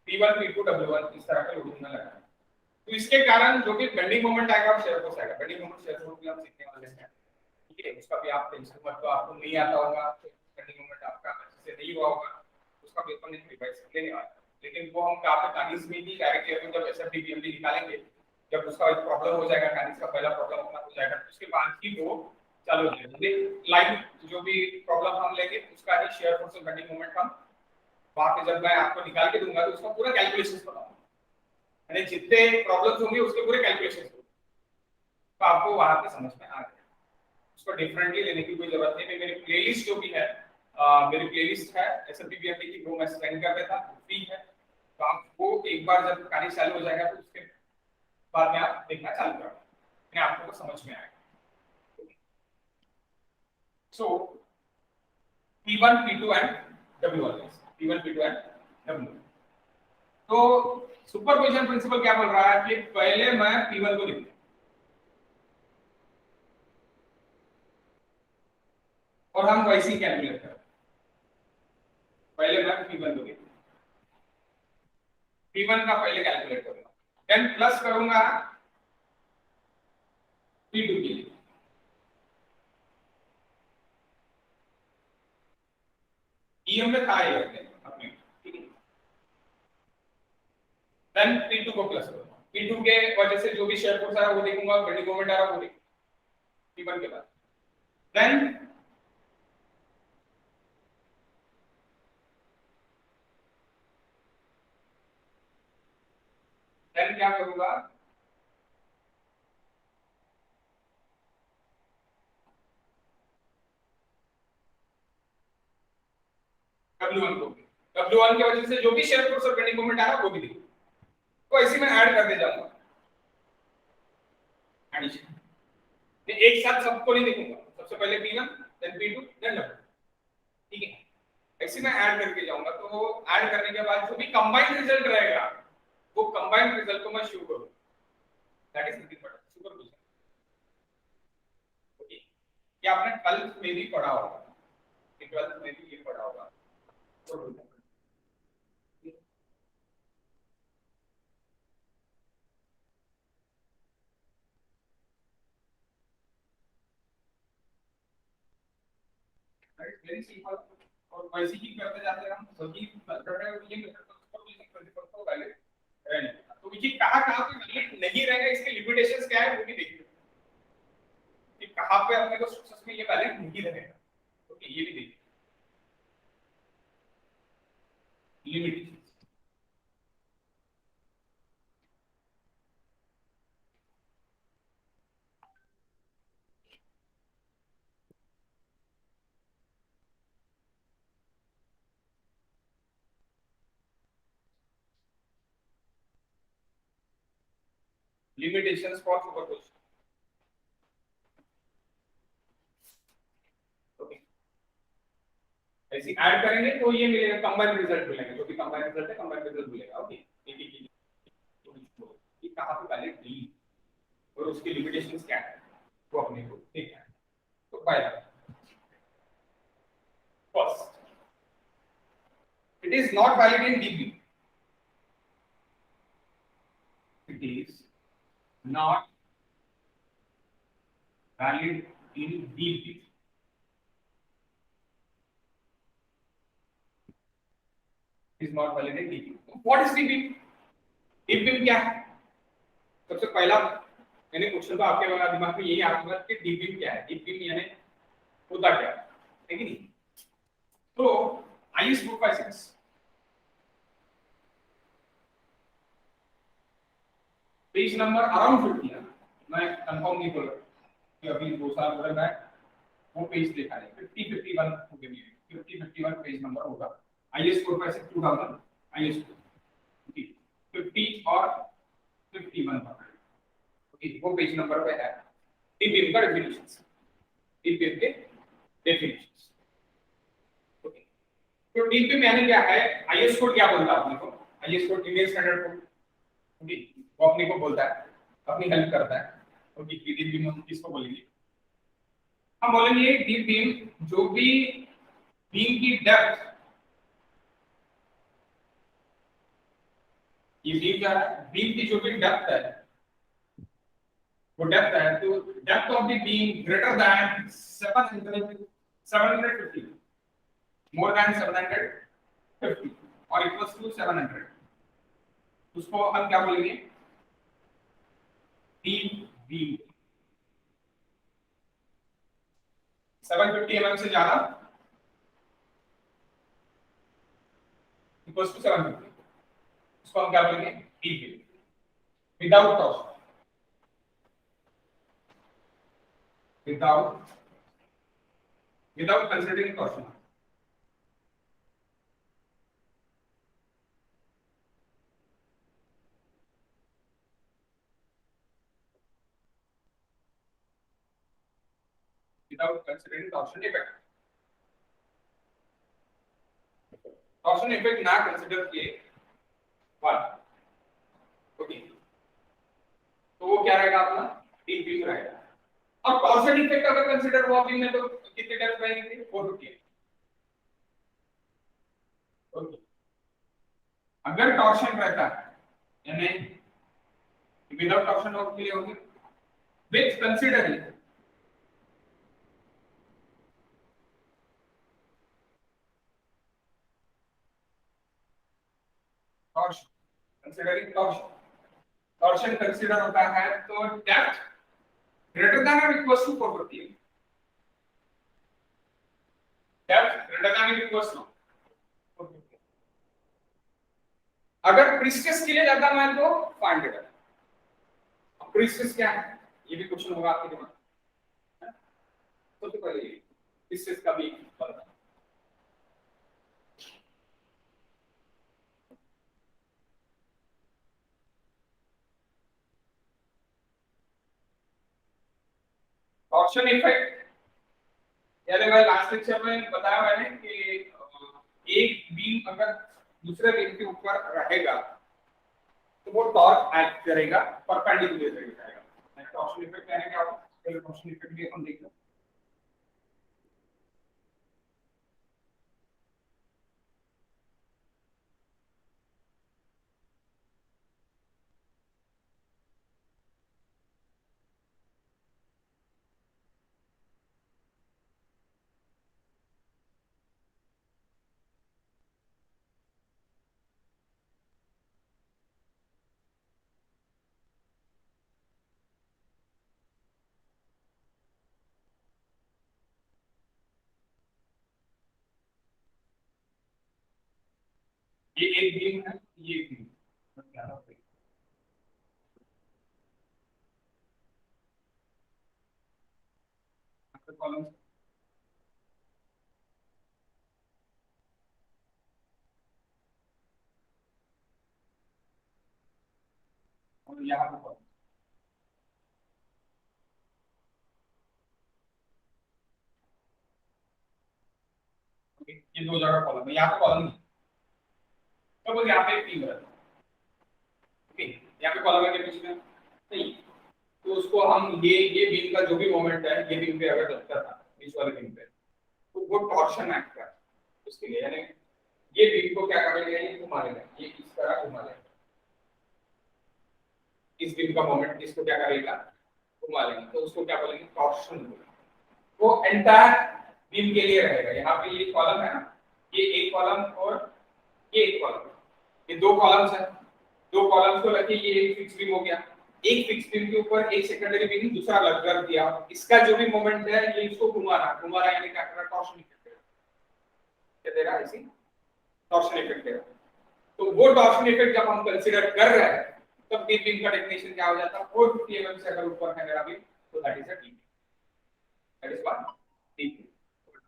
P1 P2 W1 इस तरह का लोडिंग में लगा। तो इसके कारण जो कि बेंडिंग मोमेंट आएगा और शेयर फोर्स आएगा। बेंडिंग मोमेंट शेयर फोर्स भी हम सीखने वाले हैं, ठीक है? उसका भी आप टेंशन मत लो, आपको नहीं आता होगा, बेंडिंग मोमेंट आपका अच्छे से नहीं हुआ होगा, उसका भी अपन एक रिवाइज लेने वाला है। लेकिन वो हम काफी कानिस में भी डायरेक्ट लेवल जब एसएफटी बीएमडी निकालेंगे, जब उसका एक प्रॉब्लम हो जाएगा, कानिस का पहला प्रॉब्लम अपना हो जाएगा, तो उसके बाद ही वो चालू हो जाएगा। लाइन जो भी प्रॉब्लम हम लेंगे उसका ही शेयर फोर्स और बेंडिंग मोमेंट हम वहां पे जब मैं आपको निकाल के दूंगा तो उसका पूरा कैलकुलेशंस बताऊंगा, यानी जितने प्रॉब्लम्स होंगे उसके पूरे कैलकुलेशंस होंगे, तो आपको वहां पे समझ में आ जाएगा। उसको डिफरेंटली लेने की कोई जरूरत नहीं है। मेरी प्लेलिस्ट जो भी है, मेरी प्लेलिस्ट है एसएमपीबीएमडी की, वो मैं सेंड कर देता हूं, फ्री है। तो आपको एक बार जब कार्य चालू हो जाएगा तो उसके बाद में आप देखना चालू करेंगे, आपको समझ में आएगा। सो P1 P2 and W1, P1 P2 and W1। तो सुपरपोजिशन प्रिंसिपल क्या बोल रहा है कि पहले मैं P1 को लिखूं और हम वैसे ही कैलकुलेट करें। पहले मैं P1 को लिखूं, P1 का पहले कैलकुलेट करूंगा, देन प्लस करूंगा P2 के लिए, ईएम में था ये अपने, ठीक है? देन P2 को प्लस करूंगा, P2 के वजह से जो भी शेयर फोर्स आ रहा है वो देखूंगा, बेंडिंग मोमेंट आ रहा है वो देखूंगा P1 के बाद। देन क्या करूंगा, W1 को, W1 की वजह से जो भी शेयर फोर्स और बेंडिंग मोमेंट आ रहा है वो भी देखूंगा। तो ऐसे मैं ऐड करते जाऊंगा, एडिशन एक साथ सबको नहीं देखूंगा, सबसे पहले P1 then P2 then W, ठीक है? ऐसे मैं ऐड करके जाऊंगा, तो ऐड करने के बाद जो भी कंबाइंड रिजल्ट रहेगा वो कंबाइंड रिजल्ट को मैं शो करूंगा, that is nothing but superposition. Okay, ये आपने 12th में भी पढ़ा होगा, 12th में भी ये पढ़ा होगा। वेरी सिंपल, और वैसे ही करते जाते हैं हम सभी मेथड है, और ये मेथड तो सुपरपोजिशन प्रिंसिपल को वैलिड रहने देगा। तो ये कहां पे वैलिड नहीं रहेगा, इसके लिमिटेशंस क्या है वो भी देखिए कि कहां पे अपने को सक्सेस में ये वैलिड नहीं रहेगा। ओके, ये भी देखिए limitations. Limitations for superposition, okay? ऐसे ऐड करेंगे तो ये मिलेगा, कंबाइंड रिजल्ट मिलेगा, जो भी कंबाइंड रिजल्ट है कंबाइंड रिजल्ट मिलेगा। ओके, ये कहां पे वैलिड नहीं और उसकी लिमिटेशंस क्या है वो अपने को देखना है। तो पहला, first, it is not valid in dB, it is not valid in dB, is not valid in dB. What is dB? dB क्या है? सबसे पहला मैंने क्वेश्चन तो आपके दिमाग में यही आएगा कि dB क्या है, dB यानी होता क्या है, ठीक है नहीं? तो आइए इसको कैसे, पेज नंबर अराउंड 50 है, मैं कंफर्म नहीं बोल रहा कि अभी 2 साल हो रहा है, वो पेज देखा है 50 51 हो गया, 50 51 पेज नंबर होगा। आईएस कोड 2000 आईएस कोड 50 और 51 पर। ओके, वो पेज नंबर पे है डीप बीम का डेफिनेशन, डीप बीम के डेफिनेशन। ओके, तो डीप बीम यानी क्या है, आईएस कोड क्या बोलता है अपने को, IS code Indian standard code, okay, वो अपने को बोलता है, अपनी हेल्प करता है। ओके, डीप बीम हम किसको बोलेंगे, हम बोलेंगे डीप बीम जो भी बीम की डेप्थ, ये बीम क्या है, बीम की जो भी डेप्थ है, वो डेप्थ है, तो depth of the beam greater than 750, more than 750 और इक्वल्स टू 700, उसको हम क्या बोलेंगे, डीप बीम। 750 mm से ज्यादा इक्वल्स टू 750, उसको हम क्या बोलेंगे, deep beam without torsion, without considering torsion. Without considering torsion effect. Torsion effect ना consider किए वन, ओके, तो वो क्या रहेगा अपना, डीप बीम रहेगा। और टॉर्शन इफेक्ट अगर कंसीडर हुआ बीम में तो कितने डेप्थ रहेंगे, 450। ओके, अगर टॉर्शन रहता है यानी विदाउट टॉर्शन और क्लियर होगी, with considering torsion, considering torsion, torsion consider होता है तो डेप्थ ग्रेटर देन और equal to 450, depth greater than और इक्वल टू 450। अगर प्रिस्टेस के लिए ज्यादा मान तो 500 है। अब प्रिस्टेस क्या है, ये भी क्वेश्चन होगा आपके दिमाग में, तो पहले प्रिस्टेस का भी पता, टॉर्शन इफेक्ट यानी मैं लास्ट लेक्चर में बताया मैंने कि एक बीम अगर दूसरे बीम के ऊपर रहेगा तो वो टॉर्क एक्ट करेगा परपेंडिकुलर रहेगा। टॉर्शन इफेक्ट यानी क्या होगा, पहले टॉर्शन इफेक्ट भी हम देख लें। ये एक बीम है, ये एक बीम क्या होता है, कॉलम और यहाँ पे कॉलम, ओके, ये दो जगह कॉलम है, यहाँ पे कॉलम नहीं, तो यहाँ पे एक बीम है, ओके, यहाँ पे कॉलम है के बीच में नहीं, तो उसको हम ये बीम का जो भी मोमेंट है, ये बीम पे अगर लगता था बीच वाले बीम पे, तो वो टॉर्शन एक्ट कर उसके लिए, यानी ये बीम को क्या करेगा, ये घुमा लेगा, ये इस तरह घुमा लेगा, इस बीम का मोमेंट इसको क्या करेगा, घुमा लेगा, तो उसको क्या बोलेंगे, टॉर्शन बोलेंगे। वो एंटायर बीम के लिए रहेगा। यहाँ पे ये कॉलम है ना, ये एक कॉलम और ये एक कॉलम, ये दो कॉलम्स है, दो कॉलम्स को रखे, ये एक फिक्स बीम हो गया, एक फिक्स बीम के ऊपर एक सेकेंडरी बीम दूसरा लग कर दिया, इसका जो भी मोमेंट है ये इसको घुमा रहा यानी क्या कर रहा, टॉर्शन इफेक्ट क्या दे रहा है, इसी टॉर्शन इफेक्ट दे रहा। तो वो टॉर्शन इफेक्ट जब हम कंसीडर कर रहे हैं तब डीप बीम का डेफिनेशन क्या हो जाता है, 450 mm से अगर ऊपर है मेरा बीम तो that is a deep, that is what, deep beam.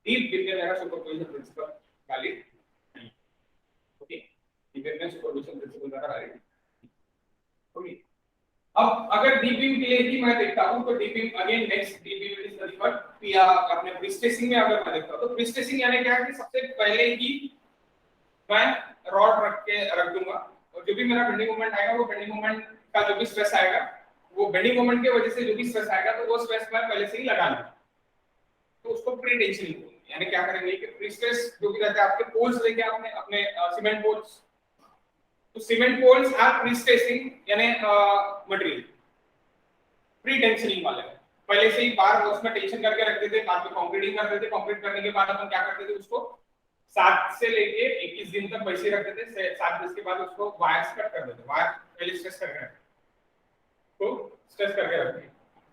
Deep beam में मेरा सुपरपोजिशन प्रिंसिपल वैलिड नहीं, ओके, डीप बीम में सुपरपोजिशन प्रिंसिपल मेरा वैलिड नहीं। अगर डी बीम के लिए ही मैं देखता हूं तो D beam again next D beam is nothing but या अपने प्रीस्ट्रेसिंग में अगर मैं देखता हूं तो प्रीस्ट्रेसिंग यानी क्या है कि सबसे पहले ही मैं रॉड रख दूंगा और जो भी मेरा बेंडिंग मोमेंट आएगा वो बेंडिंग मोमेंट का जो भी स्ट्रेस आएगा वो बेंडिंग मोमेंट की वजह से जो भी स्ट्रेस आएगा तो वो स्ट्रेस मैं पहले से ही लगा लूंगा। तो उसको प्री टेंशनिंग बोलते हैं। यानी क्या करेंगे कि प्री स्ट्रेस जो भी रहता है आपके पोल्स लेके आपने अपने सीमेंट पोल्स, तो cement poles are prestressing यानी मटेरियल प्री टेंशनिंग वाले पहले से ही बार उसमें टेंशन करके रखते थे, बाद में कंक्रीटिंग करते थे, कंक्रीट करने के बाद अपन क्या करते थे उसको 7 से लेके 21 दिन तक वैसे रखते थे। 7 दिन के बाद उसको वायर्स कट कर देते, वायर पहले स्ट्रेस करके रखते तो स्ट्रेस करके रखते,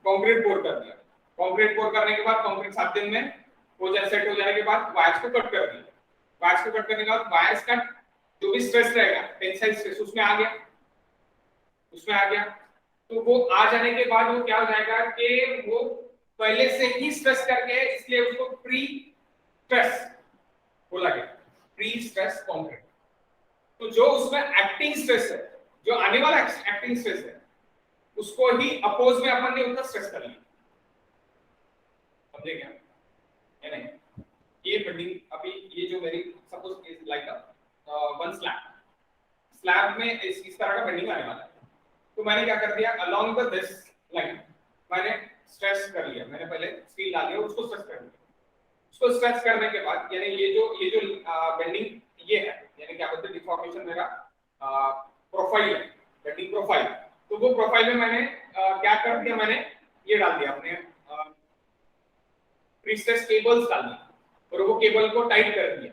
कंक्रीट पोर कर दिया, कंक्रीट पोर करने के बाद कंक्रीट 7 दिन में हो जाए सेट हो जाने के बाद वायर्स को कट कर दिया, वायर्स को कट करने के बाद वायर्स का जो भी स्ट्रेस रहेगा टेंसाइल स्ट्रेस उसमें आ गया तो वो आ जाने के बाद वो क्या हो जाएगा कि वो पहले से ही स्ट्रेस करके इसलिए उसको प्री स्ट्रेस बोला गया, प्री स्ट्रेस कंक्रीट। तो जो उसमें एक्टिंग स्ट्रेस है, जो आने वाला एक्टिंग स्ट्रेस है उसको ही अपोज में अपन ने उतना स्ट्रेस कर लिया। समझे क्या है? नहीं ये बिल्डिंग अभी ये जो मेरी suppose is like a one slab में इस तरह का बिल्डिंग आने वाला है तो मैंने क्या कर दिया अलोंग द दिस लाइन मैंने स्ट्रेस कर लिया, मैंने पहले स्टील डाल दिया उसको स्ट्रेस कर दिया। उसको स्ट्रेच करने के बाद यानी ये जो बेंडिंग ये है यानी क्या बोलते हैं डिफॉर्मेशन मेरा प्रोफाइल है, बेंडिंग प्रोफाइल। तो वो प्रोफाइल में मैंने क्या कर दिया, मैंने ये डाल दिया अपने प्रीस्ट्रेस केबल्स डाल दिए और वो केबल को टाइट कर दिया।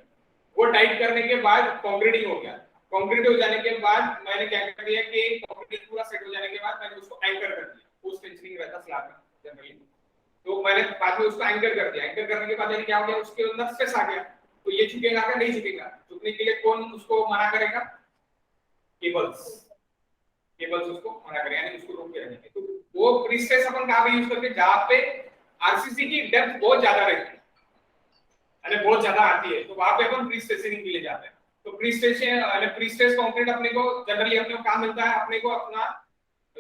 वो टाइट करने के बाद कंक्रीटिंग हो गया, कंक्रीट हो जाने के बाद मैंने क्या कर दिया कि कंक्रीट पूरा सेट हो जाने के बाद मैंने उसको एंकर कर दिया, पोस्ट टेंशनिंग रहता स्लैब में जनरली, तो मैंने बाद में उसको एंकर कर दिया। एंकर करने के बाद यानी क्या हो गया उसके अंदर स्ट्रेस आ गया तो ये झुकेगा क्या नहीं झुकेगा, झुकने के लिए कौन उसको मना करेगा, केबल्स उसको मना करेगा यानी उसको रोक के रखेंगे। तो वो प्री स्ट्रेस अपन कहां पे यूज करते हैं जहां पे आरसीसी की डेप्थ बहुत ज्यादा रहती है यानी बहुत ज्यादा आती है तो वहां पे अपन प्री स्ट्रेसिंग के लिए जाते हैं। तो प्री स्ट्रेस कंक्रीट अपने को जनरली अपने को कहां मिलता है, अपने को अपना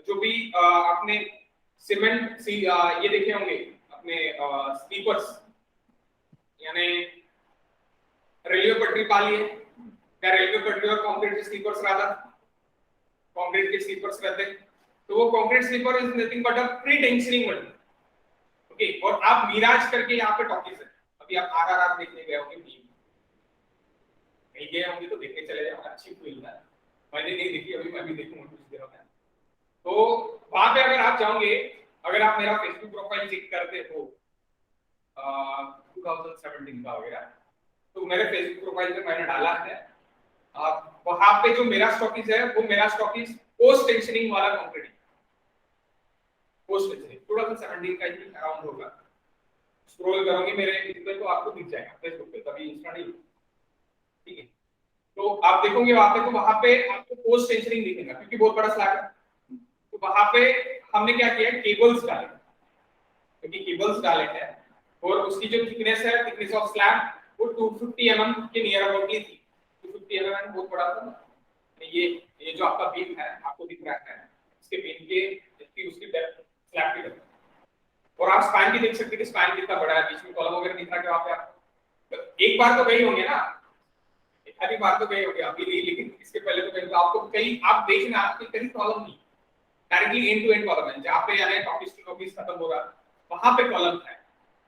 जो भी अपने सीमेंट ये देखे होंगे अपने स्लीपर्स यानी रेलवे पटरी पा लिए क्या, रेलवे पटरी और कंक्रीट के स्लीपर्स रहता, कंक्रीट के स्लीपर्स रहते तो वो concrete sleeper is nothing but a pretensioning material. Okay और आप मिराज करके यहाँ पे टॉकीज है, अभी आप आरआरआर देखने गए होंगे, नहीं गए होंगे तो देखने चले जाओ, अच्छी फिल्म है, मैंने नहीं देखी अभी, मैं भी देखूंगा कुछ दिनों में। तो वहां पे अगर आप जाओगे, अगर आप मेरा फेसबुक प्रोफाइल चेक करते हो 2017 का वगैरह तो मेरे फेसबुक प्रोफाइल पे मैंने डाला है वहां पे जो मेरा स्टॉकीज है वो मेरा स्टॉकीज पोस्ट टेंशनिंग वाला कंक्रीट, पोस्ट टेंशनिंग 2017 का ही अराउंड होगा। स्क्रॉल करोगे मेरे इस पे तो आपको दिख जाएगा फेसबुक पे, तभी इंस्टा नहीं, ठीक है। तो आप देखोगे वहां पे तो वहां पे आपको पोस्ट टेंशनिंग दिखेगा क्योंकि बहुत बड़ा स्लैब है। तो वहां पे हमने क्या किया केबल्स डाले, क्योंकि केबल्स डाले हैं और उसकी जो थिकनेस है, थिकनेस ऑफ स्लैब वो 250 mm के नियर अबाउट की थी। 250 mm बहुत बड़ा था। ये जो आपका बीम है आपको दिख रहा है, इसके बीम के जितनी उसकी डेप्थ स्लैब की डेप्थ और आप स्पैन भी देख सकते हैं कि स्पैन कितना बड़ा है, बीच में कॉलम वगैरह दिख रहा है वहां पे आप एक बार तो गए होंगे ना, एक आधी बार तो गए होंगे अभी नहीं, लेकिन इसके पहले तो गए तो आपको कहीं आप देखना आपकी कहीं कॉलम नहीं, directly end to end column है जहां पे यानी टॉपिक टू टॉपिक खत्म होगा वहां पे कॉलम है।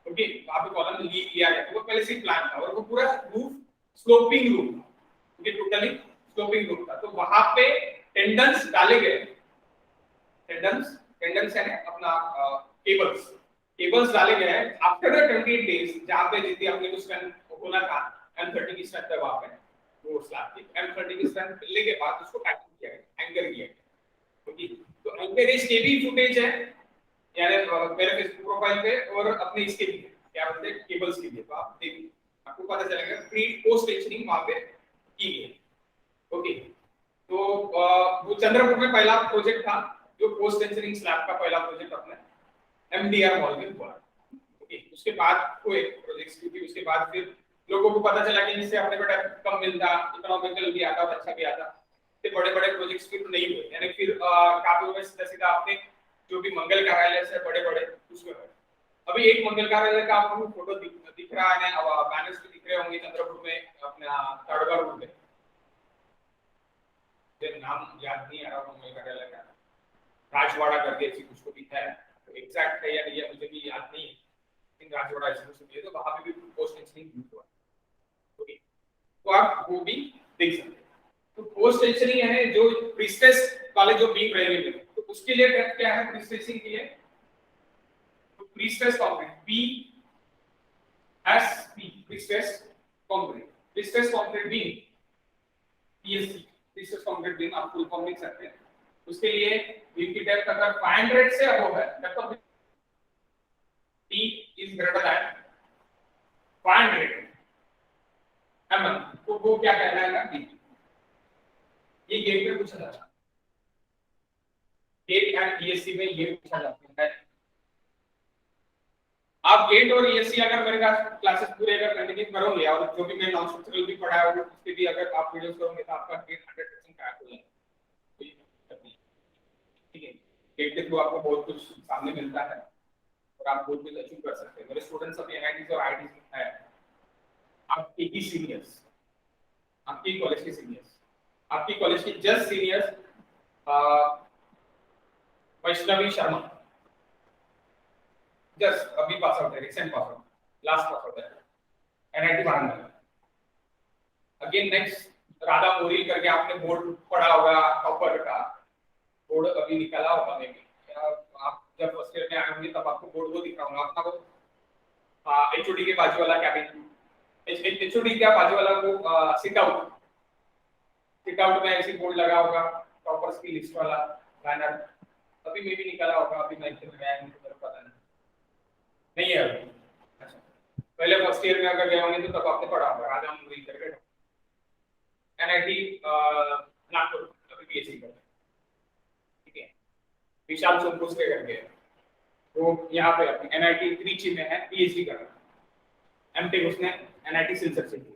ओके वहां पे कॉलम लिया गया तो वो पहले से ही प्लान था और वो पूरा रूफ स्लोपिंग रूफ था, ओके टोटली स्लोपिंग रूफ था। तो वहां पे टेंडन्स डाले गए, टेंडन्स है अपना केबल्स डाले गए हैं आफ्टर द 28 डेज जहां पे जितनी अपने को स्ट्रेंथ होना था M30 की स्ट्रेंथ है वहां पे वो स्लैब की M30 की स्ट्रेंथ मिलने के बाद उसको पैकिंग किया गया, एंकर किया गया। ओके तो एंकरेज के भी फुटेज है यानी मेरे फेसबुक प्रोफाइल पे और अपने इसके भी क्या बोलते हैं केबल्स के लिए, तो आप देखिए आपको पता चलेगा प्री पोस्ट टेंशनिंग वहां पे की गई। ओके तो वो चंद्रपुर में पहला प्रोजेक्ट था जो पोस्ट टेंशनिंग स्लैब का पहला प्रोजेक्ट अपने MDR मॉल में हुआ। ओके उसके बाद कोई प्रोजेक्ट्स क्योंकि उसके बाद फिर लोगों को पता चला कि इससे अपने को कम मिलता, इकोनॉमिकल भी आता और अच्छा भी आता, फिर बड़े-बड़े प्रोजेक्ट्स फिर नहीं हुए यानी फिर काफी में सीधा अपने जो भी मंगल कार्यालय से बड़े बड़े उसमें है। अभी एक मंगल कार्यालय का आपको फोटो दिख रहा है, बैनर्स भी दिख रहे होंगे चंद्रपुर में, अपना ताड़ोगा रोड पे, नाम याद नहीं आ रहा मंगल कार्यालय का, राजवाड़ा करके ऐसी कुछ तो भी है, तो एग्जैक्ट है या नहीं है मुझे भी याद नहीं है, लेकिन राजवाड़ा ऐसे कुछ है, तो वहां पे भी पोस्ट टेंशनिंग यूज हुआ। ओके, तो आप वो भी देख सकते हैं। तो पोस्ट टेंशनिंग है जो प्रीस्ट्रेस वाले जो बीम रहेंगे, तो उसके लिए डेप्थ क्या है प्रीस्ट्रेसिंग के लिए, तो prestress concrete P S P prestress concrete, prestress concrete beam PSC, prestress concrete beam आप फुल फॉर्म लिख सकते हैं। उसके लिए बीम की डेप्थ अगर 500 से अबव है, depth of P is greater than 500 mm, तो वो क्या कहलाएगा D। ये गेट में पूछा जाता है, गेट एंड ईएससी में ये पूछा जाता है। आप गेट और ईएससी अगर मेरे क्लासेस पूरे अगर कंटिन्यू करोगे और जो भी मैं नॉन स्ट्रक्चरल भी पढ़ाया हूं उसके भी अगर आप वीडियोस करोगे तो आपका गेट 100% क्रैक हो जाएगा। ठीक है, गेट के थ्रू आपको बहुत कुछ सामने मिलता है और आप बहुत कुछ अचीव कर सकते हैं। मेरे स्टूडेंट्स अभी एनआईटी और आईआईटी में है, आपके ही सीनियर्स, आपके कॉलेज के सीनियर्स, आपकी कॉलेज की just seniors Vaishnavi Sharma just अभी पास आउट है, recent pass out, last pass out है NIT Varanasi. Again next Radha Mori करके आपने बोर्ड पढ़ा होगा, टॉपर का बोर्ड अभी निकाला होगा मे बी, आप जब फर्स्ट ईयर में आए होंगे तब आपको बोर्ड वो दिख रहा होगा अपना वो एचओडी के बाजू वाला कैबिन, एचओडी का बाजू वाला वो सिट आउट में ऐसी बोर्ड लगा होगा, टॉपर्स की लिस्ट वाला बैनर, अभी मे भी निकाला होगा, अभी मैं में गया नहीं तो पता नहीं है अभी। अच्छा, पहले फर्स्ट ईयर में अगर गए होंगे तो तब आपने पढ़ा होगा राधा मुरी करके, एनआईटी नागपुर अभी पीएचडी कर रहे हैं। ठीक है, विशाल सोमपुष्कर करके वो यहाँ पे अपनी एनआईटी त्रिची में है, पीएचडी कर रहा है, एमटेक उसने एनआईटी सिलचर से की।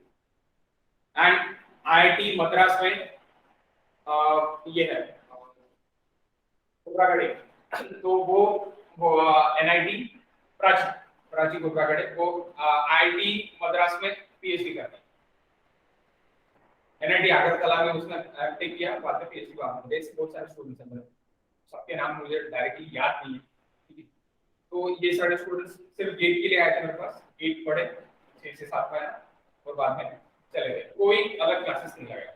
एंड आईआईटी मद्रास में ये है गोबरागढ़े, तो वो एनआईटी प्राची गोबरागढ़े, वो आईआईटी मद्रास में पीएचडी कर रहा है। एनआईटी अगरतला में उसने एमटेक किया, बाद में पीएचडी वहां पे, बहुत सारे स्टूडेंट्स हैं, सबके नाम मुझे डायरेक्टली याद नहीं है। तो ये सारे स्टूडेंट्स सिर्फ गेट के लिए आए थे मेरे पास, गेट पढ़े 6 से 7 में और बाद में चले गए, कोई अलग क्लासेस नहीं लगाया।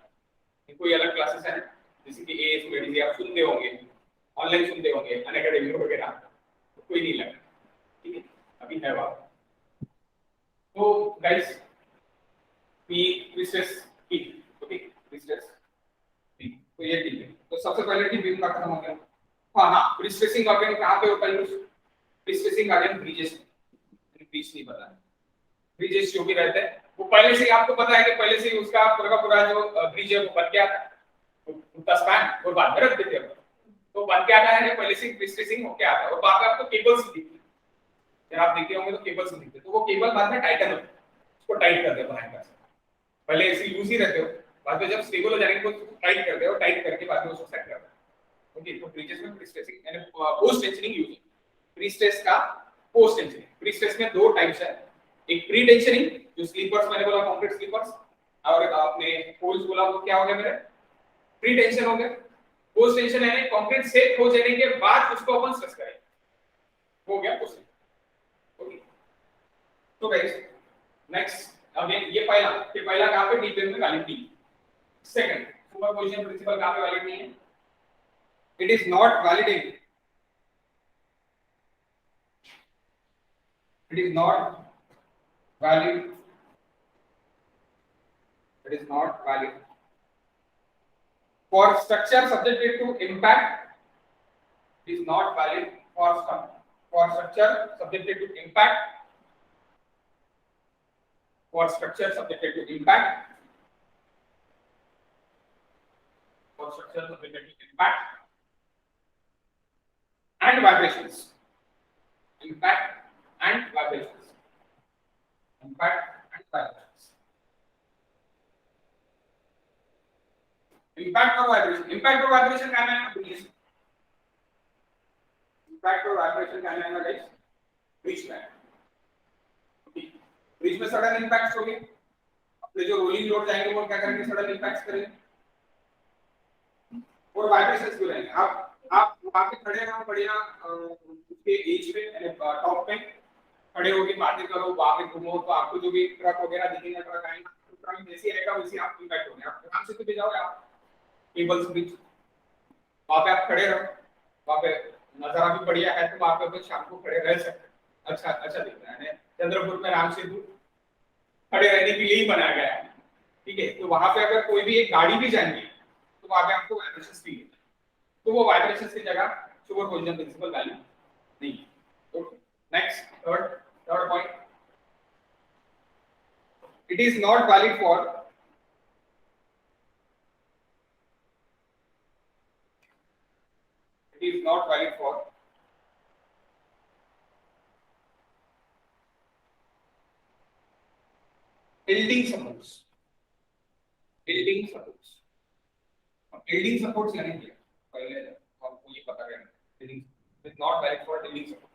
कोई अलग क्लासेस है जैसे कि एएस मेडिसिन आप सुनते होंगे, ऑनलाइन सुनते होंगे, अनअकैडमी वगैरह, तो कोई नहीं लगा। ठीक है, अभी है वहां। तो guys P prestress P, okay prestress P, तो ये ठीक है। तो सबसे पहले टी बीम का खत्म हो गया। हां, प्रीस्ट्रेसिंग अगेन कहां पे होता है use, prestressing again bridges, bridge नहीं पता है, ब्रिजेस जो भी रहते हैं वो पहले से ही आपको पता है कि पहले से ही उसका पूरा जो ब्रिज है वो बन गया था, उसका स्पैन और बाद में रख देते हैं, तो बन के आता है पहले से प्रीस्ट्रेसिंग होके आता है। और बाद में आपको केबल्स दिखती है, जब आप देखे होंगे तो केबल्स दिखते हैं, तो वो केबल बाद में टाइटन होते हैं, उसको टाइट कर देते हैं, पहले ऐसे यूज ही रहते हो, बाद में जब स्टेबल हो जाएंगे तो टाइट कर दे और टाइट करके बाद में उसको सेट कर दे। ओके, तो ब्रिजेस में प्रीस्ट्रेसिंग यानी पोस्ट टेंशनिंग यूज है। प्रीस्ट्रेस का पोस्ट टेंशनिंग, प्रीस्ट्रेस में दो टाइप्स है, एक प्री टेंशनिंग जो स्लीपर्स मैंने बोला कंक्रीट स्लीपर्स, और आपने पोल्स बोला वो क्या हो गया मेरे प्री टेंशन हो गया। पोस्ट टेंशन यानी कंक्रीट सेट हो जाने के बाद उसको अपन स्ट्रेस करेंगे, हो गया पोस्ट। ओके, तो गाइस नेक्स्ट अगेन ये पहला कहां पे डी में वैलिड नहीं, सेकंड सुपरपोजिशन प्रिंसिपल कहां पे वैलिड नहीं है, it is not valid, it is not valid, it is not valid for structure subjected to impact, it is not valid for structure subjected to impact, for structure subjected to impact, for structure subjected to impact and vibrations, impact and vibrations, impact and vibrations, impact और vibration, impact और vibration क्या है, impact और vibration क्या आएगा guys, bridge में। Bridge में sudden impact होंगे, अपने जो रोलिंग लोड जाएंगे वो क्या करेंगे, सडन इम्पैक्ट करेंगे और वाइब्रेशंस भी रहेंगे। आप वहां पे खड़े रहो बढ़िया उसके एज पे यानी टॉप पे खड़े होके बातें करो, वहां पे घूमो, तो आपको जो भी ट्रक वगैरह दिखेंगे, ट्रक आएंगे, ट्रक जैसे आएगा वैसे आप इम्पैक्ट होंगे। आप आराम से तो जाओगे आप केबल्स ब्रिज, वहां पे आप खड़े रहो, वहां पे नजारा भी बढ़िया है, तो वहां पे शाम को खड़े रह सकते हैं। अच्छा अच्छा दिख रहा है। चंद्रपुर में राम सेतु खड़े रहने के लिए ही बनाया गया है, ठीक है। तो वहां पे अगर कोई भी एक गाड़ी भी जाएंगी तो वहां पे आपको वाइब्रेशंस फील होता है, तो वो वाइब्रेशंस की जगह सुपरपोजिशन प्रिंसिपल वैल्यू नहीं है। Okay, next third point, it is not valid for it is not valid for building supports, building supports, building supports यानी क्या, पहले आपको ये पता करना है। building is not valid for building supports।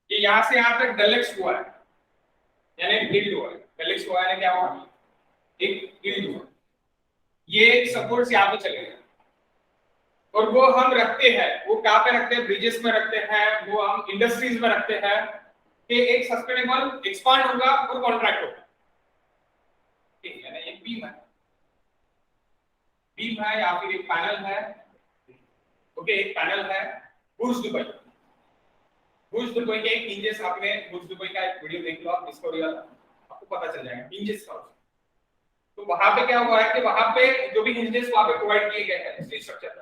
ये यहाँ से यहाँ तक डलेक्स हुआ है, यानी गिल्ड हुआ है। डलेक्स हुआ है क्या हुआ, एक गिल्ड हुआ। ये सपोर्ट्स यहाँ पे चले गए और वो हम रखते हैं, वो कहाँ पे रखते हैं, ब्रिजेस में रखते हैं, वो हम इंडस्ट्रीज में रखते हैं कि एक सस्टेनेबल एक्सपांड होगा और कॉन्ट्रैक्ट होगा। ठीक है ना, एक बीम है या फिर एक पैनल है। ओके, एक पैनल है। बुर्ज दुबई, बुर्ज दुबई के एक हिंजेस, आपने बुर्ज दुबई का एक वीडियो देख लो आप, डिस्कवरी वाला, आपको पता चल जाएगा हिंजेस का। तो वहां पे क्या हुआ है कि वहां पे जो भी हिंजेस वहां पे प्रोवाइड किए गए हैं स्टील स्ट्रक्चर का,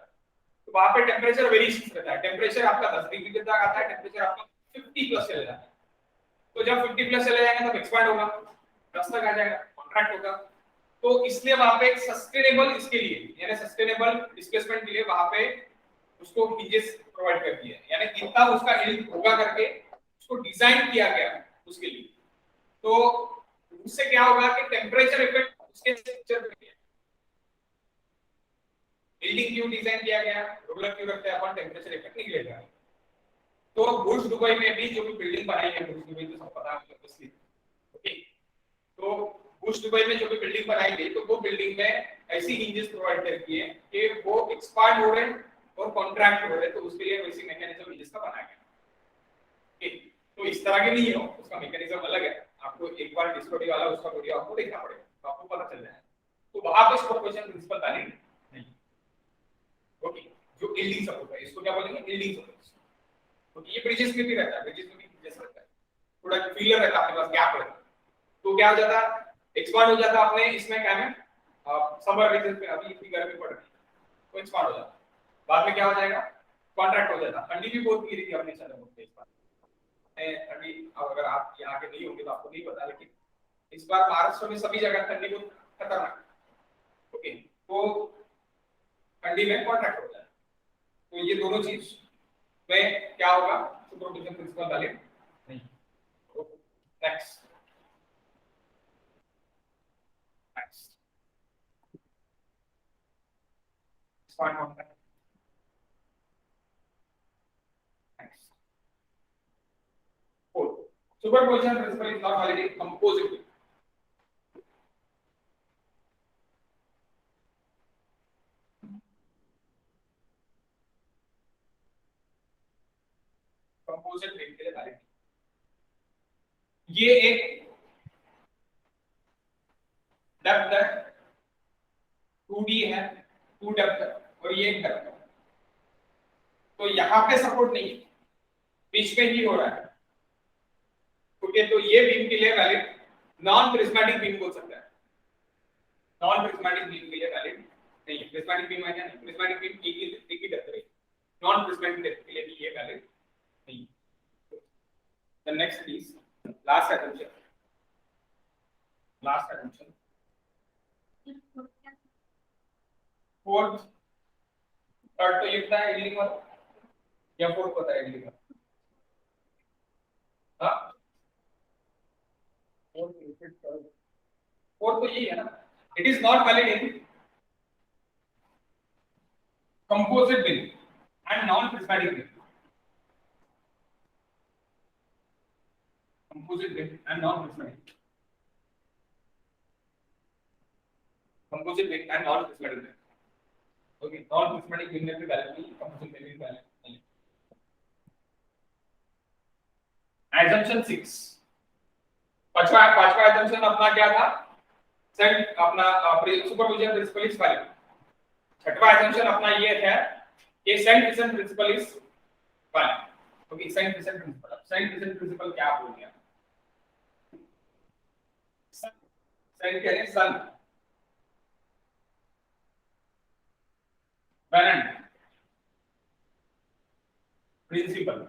तो वहां पे टेंपरेचर वेरिएशन रहता है। टेंपरेचर आपका 10 डिग्री तक आता है, टेंपरेचर आपका 50 प्लस चले जाता है। तो जब 50 प्लस चले जाएंगे तब एक्सपांड होगा, 10 तक आ जाएगा, कॉन्ट्रैक्ट होगा। तो इसलिए वहां पे एक सस्टेनेबल, इसके लिए यानी सस्टेनेबल डिस्प्लेसमेंट के लिए वहां पे उसको हिंजेस प्रोवाइड कर दिया है, यानी कितना उसका यील्ड होगा करके उसको डिजाइन किया गया उसके लिए। तो उससे क्या होगा कि टेंपरेचर इफेक्ट उसके स्ट्रक्चर पे है। बिल्डिंग क्यों डिजाइन किया गया, रोलर क्यों रखते हैं अपन, टेंपरेचर इफेक्ट निकलेगा। तो बुर्ज दुबई में भी जो भी बिल्डिंग बनाई है, बुर्ज दुबई तो सब पता है उसकी। ओके, तो बुर्ज दुबई में जो भी बिल्डिंग बनाई गई, तो वो बिल्डिंग में ऐसी हिंजेस प्रोवाइड कर दिए कि वो एक्सपांड हो रहे हैं और कॉन्ट्रैक्ट हो रहे हैं, तो उसके लिए वैसी मैकेनिज्म हिंजेस का बनाया गया। ओके, तो इस तरह के नहीं हो, उसका मैकेनिज्म अलग है। आपको एक बार डिस्कवरी वाला उसका वीडियो आपको देखना पड़ेगा, तो आपको पता चल जाएगा। तो वहां पे सुपरपोजिशन प्रिंसिपल वैलिड नहीं। ओके, जो यील्डिंग सपोर्ट है, इसको क्या बोलेंगे, यील्डिंग सपोर्ट। तो ये ब्रिजेस में भी रहता है, ब्रिजेस में भी हिंजेस रहता है, थोड़ा फीलर रहता है आपके पास, गैप रहता है। तो क्या हो जाता, एक्सपांड हो जाता आपने इसमें क्या है, समर रीजन पे अभी इतनी गर्मी पड़ रही है तो एक्सपांड हो जाता, बाद में क्या हो जाएगा, कॉन्ट्रैक्ट हो जाता। ठंडी भी बहुत गिरी थी अपने चंद्रपुर पे इस बार, ठंडी। अब अगर आप यहाँ के नहीं होंगे तो आपको नहीं पता, लेकिन इस बार महाराष्ट्र में सभी जगह ठंडी बहुत खतरनाक। ओके, तो ठंडी में कॉन्ट्रैक्ट हो जाए, तो ये दोनों चीज में क्या होगा, सुपरपोजिशन प्रिंसिपल वैलिड नहीं। Next start contract. Next superposition principle is not valid in composite beam. Composite beam के लिए वैलिड, ये एक डेप्थ है 2D है, 2 डेप्थ है और ये एक डेप्थ है, तो यहाँ पे सपोर्ट नहीं है, बीच में ही हो रहा है। ओके, तो ये बीम के लिए वैलिड, नॉन प्रिज्मेटिक बीम बोल सकते हैं, नॉन प्रिज्मेटिक बीम के लिए वैलिड नहीं है। प्रिज्मेटिक बीम है क्या, नहीं, प्रिज्मेटिक बीम एक ही डेप्थ रहेगी, नॉन प्रिज्मेटिक डेप्थ के लिए भी ये वैलिड नहीं। The next is last assumption, last assumption fourth, third तो ये पता है यील्डिंग वाला, या फोर्थ पता है यील्डिंग वाला, फोर्थ तो यही है ना, it is not valid in composite ring and non prismatic ring, composite ring and non prismatic, composite ring and non prismatic ring. Okay, non prismatic ring में भी वैलिड नहीं, कंपोजिट रिंग में valid नहीं। assumption 6, पांचवा assumption अपना क्या था, set अपना सुपरपोजिशन प्रिंसिपल इज वैलिड। छठवां assumption अपना ये है कि set difference principle is valid. Okay, set difference principle, set difference principle क्या बोल दिया, सेट कह रहे हैं सन पेरेंट प्रिंसिपल।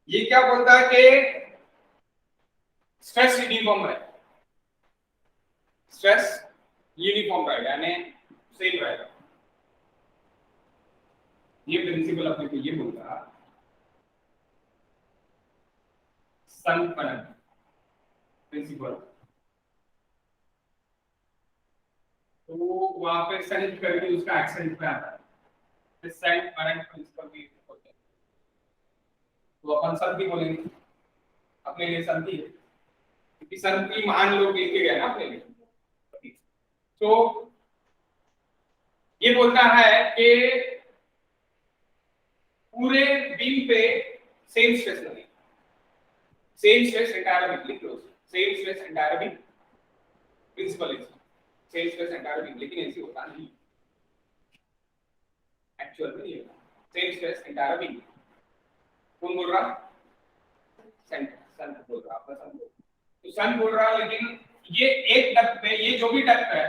ये क्या बोलता है कि स्ट्रेस यूनिफॉर्म है, स्ट्रेस यूनिफॉर्म रहेगा यानी सेम रहेगा। ये प्रिंसिपल अपने को ये बोलता है सन पेरेंट प्रिंसिपल। तो वहां पे सेंट करके उसका एक्सेंट पे आता है, सेंट पेरेंट प्रिंसिपल भी होता है। तो अपन संति बोलेंगे, अपने लिए संति है क्योंकि संति मान लोग लेके गए ना अपने लिए। तो ये बोलता है कि पूरे बीम पे सेम स्ट्रेस लगे, सेम स्ट्रेस एंटायर बीम, लिख लो same stress entire beam principle is same stress entire beam, लेकिन ऐसे होता नहीं एक्चुअल में, नहीं होता सेम स्ट्रेस एंटायर बीम। कौन बोल रहा, सन बोल रहा, अपना सन बोल, तो सन बोल रहा, लेकिन ये एक डेप्थ पे, ये जो भी डेप्थ है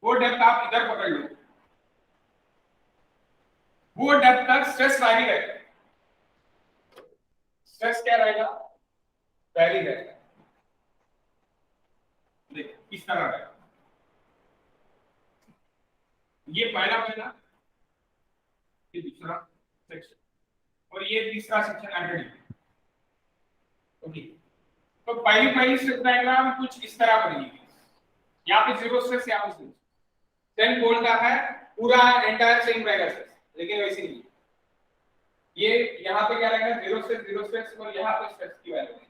वो डेप्थ आप इधर पकड़ लो, वो डेप्थ तक स्ट्रेस वैरी रहेगा, स्ट्रेस क्या रहेगा, वैरी रहेगा। देख किस तरह रहेगा, ये पहला ये दूसरा सेक्शन और ये तीसरा सेक्शन एंटीटी। ओके, तो पहली स्ट्रेस डायग्राम कुछ इस तरह बनेगी, यहाँ पे जीरो स्ट्रेस, यहाँ पे जीरो, देन बोलता है पूरा एंटायर सेम रहेगा स्ट्रेस, लेकिन वैसे नहीं, ये यहाँ पे क्या रहेगा, जीरो स्ट्रेस और यहाँ पे स्ट्रेस की वैल्यू है।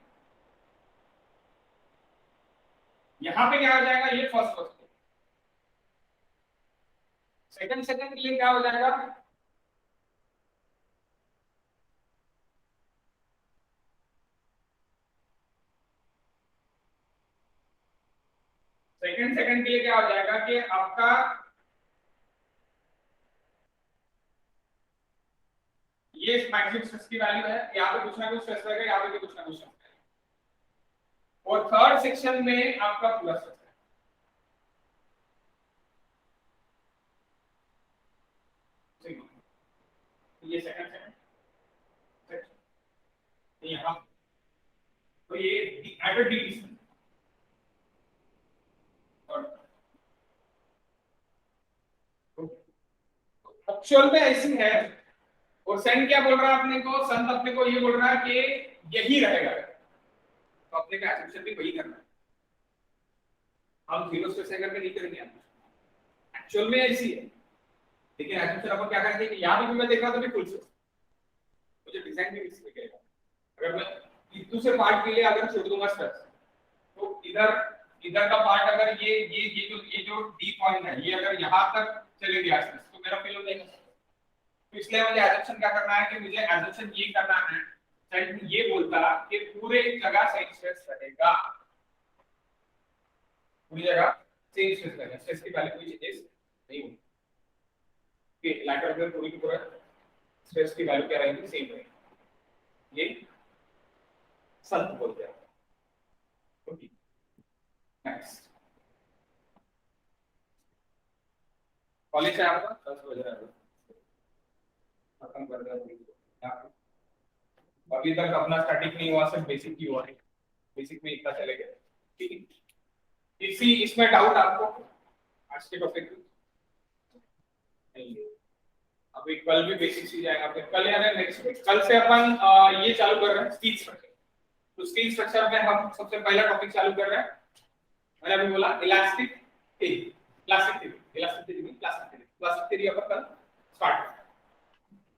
यहाँ पे क्या हो जाएगा, ये फर्स्ट सेकंड के लिए क्या हो जाएगा, सेकंड के लिए क्या हो जाएगा कि आपका ये मैक्सिमम स्ट्रेस की वैल्यू है, यहाँ पे कुछ ना कुछ स्ट्रेस रहेगा, यहाँ पे भी कुछ ना कुछ स्ट्रेस रहेगा, और थर्ड सेक्शन में आपका पूरा स्ट्रेस है। ये सेकंड यहाँ तो ये एट डी एक्चुअल में ऐसी है, और सन क्या बोल रहा है अपने को, सन अपने को ये बोल रहा है कि यही रहेगा, तो अपने का एसम्पशन भी वही करना है, हम जीरो स्ट्रेस करके नहीं करेंगे, एक्चुअल में ऐसी है, लेकिन एसम्पशन अपन क्या करेंगे कि यहां पे भी मैं देख रहा था फुल स्ट्रेस, मुझे डिजाइन भी मिस करेगा, अगर मैं दूसरे पार्ट के लिए अगर छोड़ दूंगा स्ट्रेस, तो इधर का पार्ट अगर ये जो डी पॉइंट है, ये अगर यहां तक चले गया स्ट्रेस, तो मेरा फेल हो जाएगा। तो इसलिए मुझे एजम्पशन क्या करना है कि मुझे एजम्पशन ये करना है, सेट ये बोलता कि पूरे जगह सेम स्ट्रेस रहेगा, पूरी जगह सेम स्ट्रेस रहेगा, स्ट्रेस की वैल्यू कोई चेंज नहीं होगी। ओके, लैटर में पूरी की पूरा स्ट्रेस की वैल्यू क्या रहेगी, सेम रहेगी, ये सब बोलते हैं। ओके, नेक्स्ट कॉलेज है आपका 10 बज रहा है, खत्म कर दिया अभी तक, अपना स्टैटिक नहीं हुआ, सिर्फ बेसिक ही हुआ है, बेसिक में इतना चले गए, ठीक है। इसमें डाउट आपको आज के टॉपिक में नहीं है, अभी कल भी बेसिक सीख जाएगा, फिर कल यानी नेक्स्ट वीक कल से अपन ये चालू कर रहे हैं स्टील स्ट्रक्चर। तो स्टील स्ट्रक्चर में हम सबसे पहला टॉपिक चालू कर रहे हैं, मैंने अभी बोला elastic theory, plastic theory, elastic theory, plastic theory अपन कल स्टार्ट करेंगे।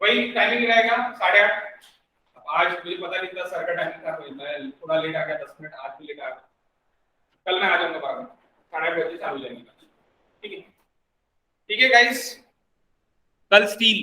वही टाइमिंग रहेगा 8:30। आज मुझे पता नहीं था सर का टाइमिंग था, तो मैं थोड़ा लेट आ गया, 10 मिनट आज भी लेट आ गया। कल मैं आ जाऊंगा 12, 8:30 बजे चालू हो जाएंगे। ठीक है गाइस, कल स्टील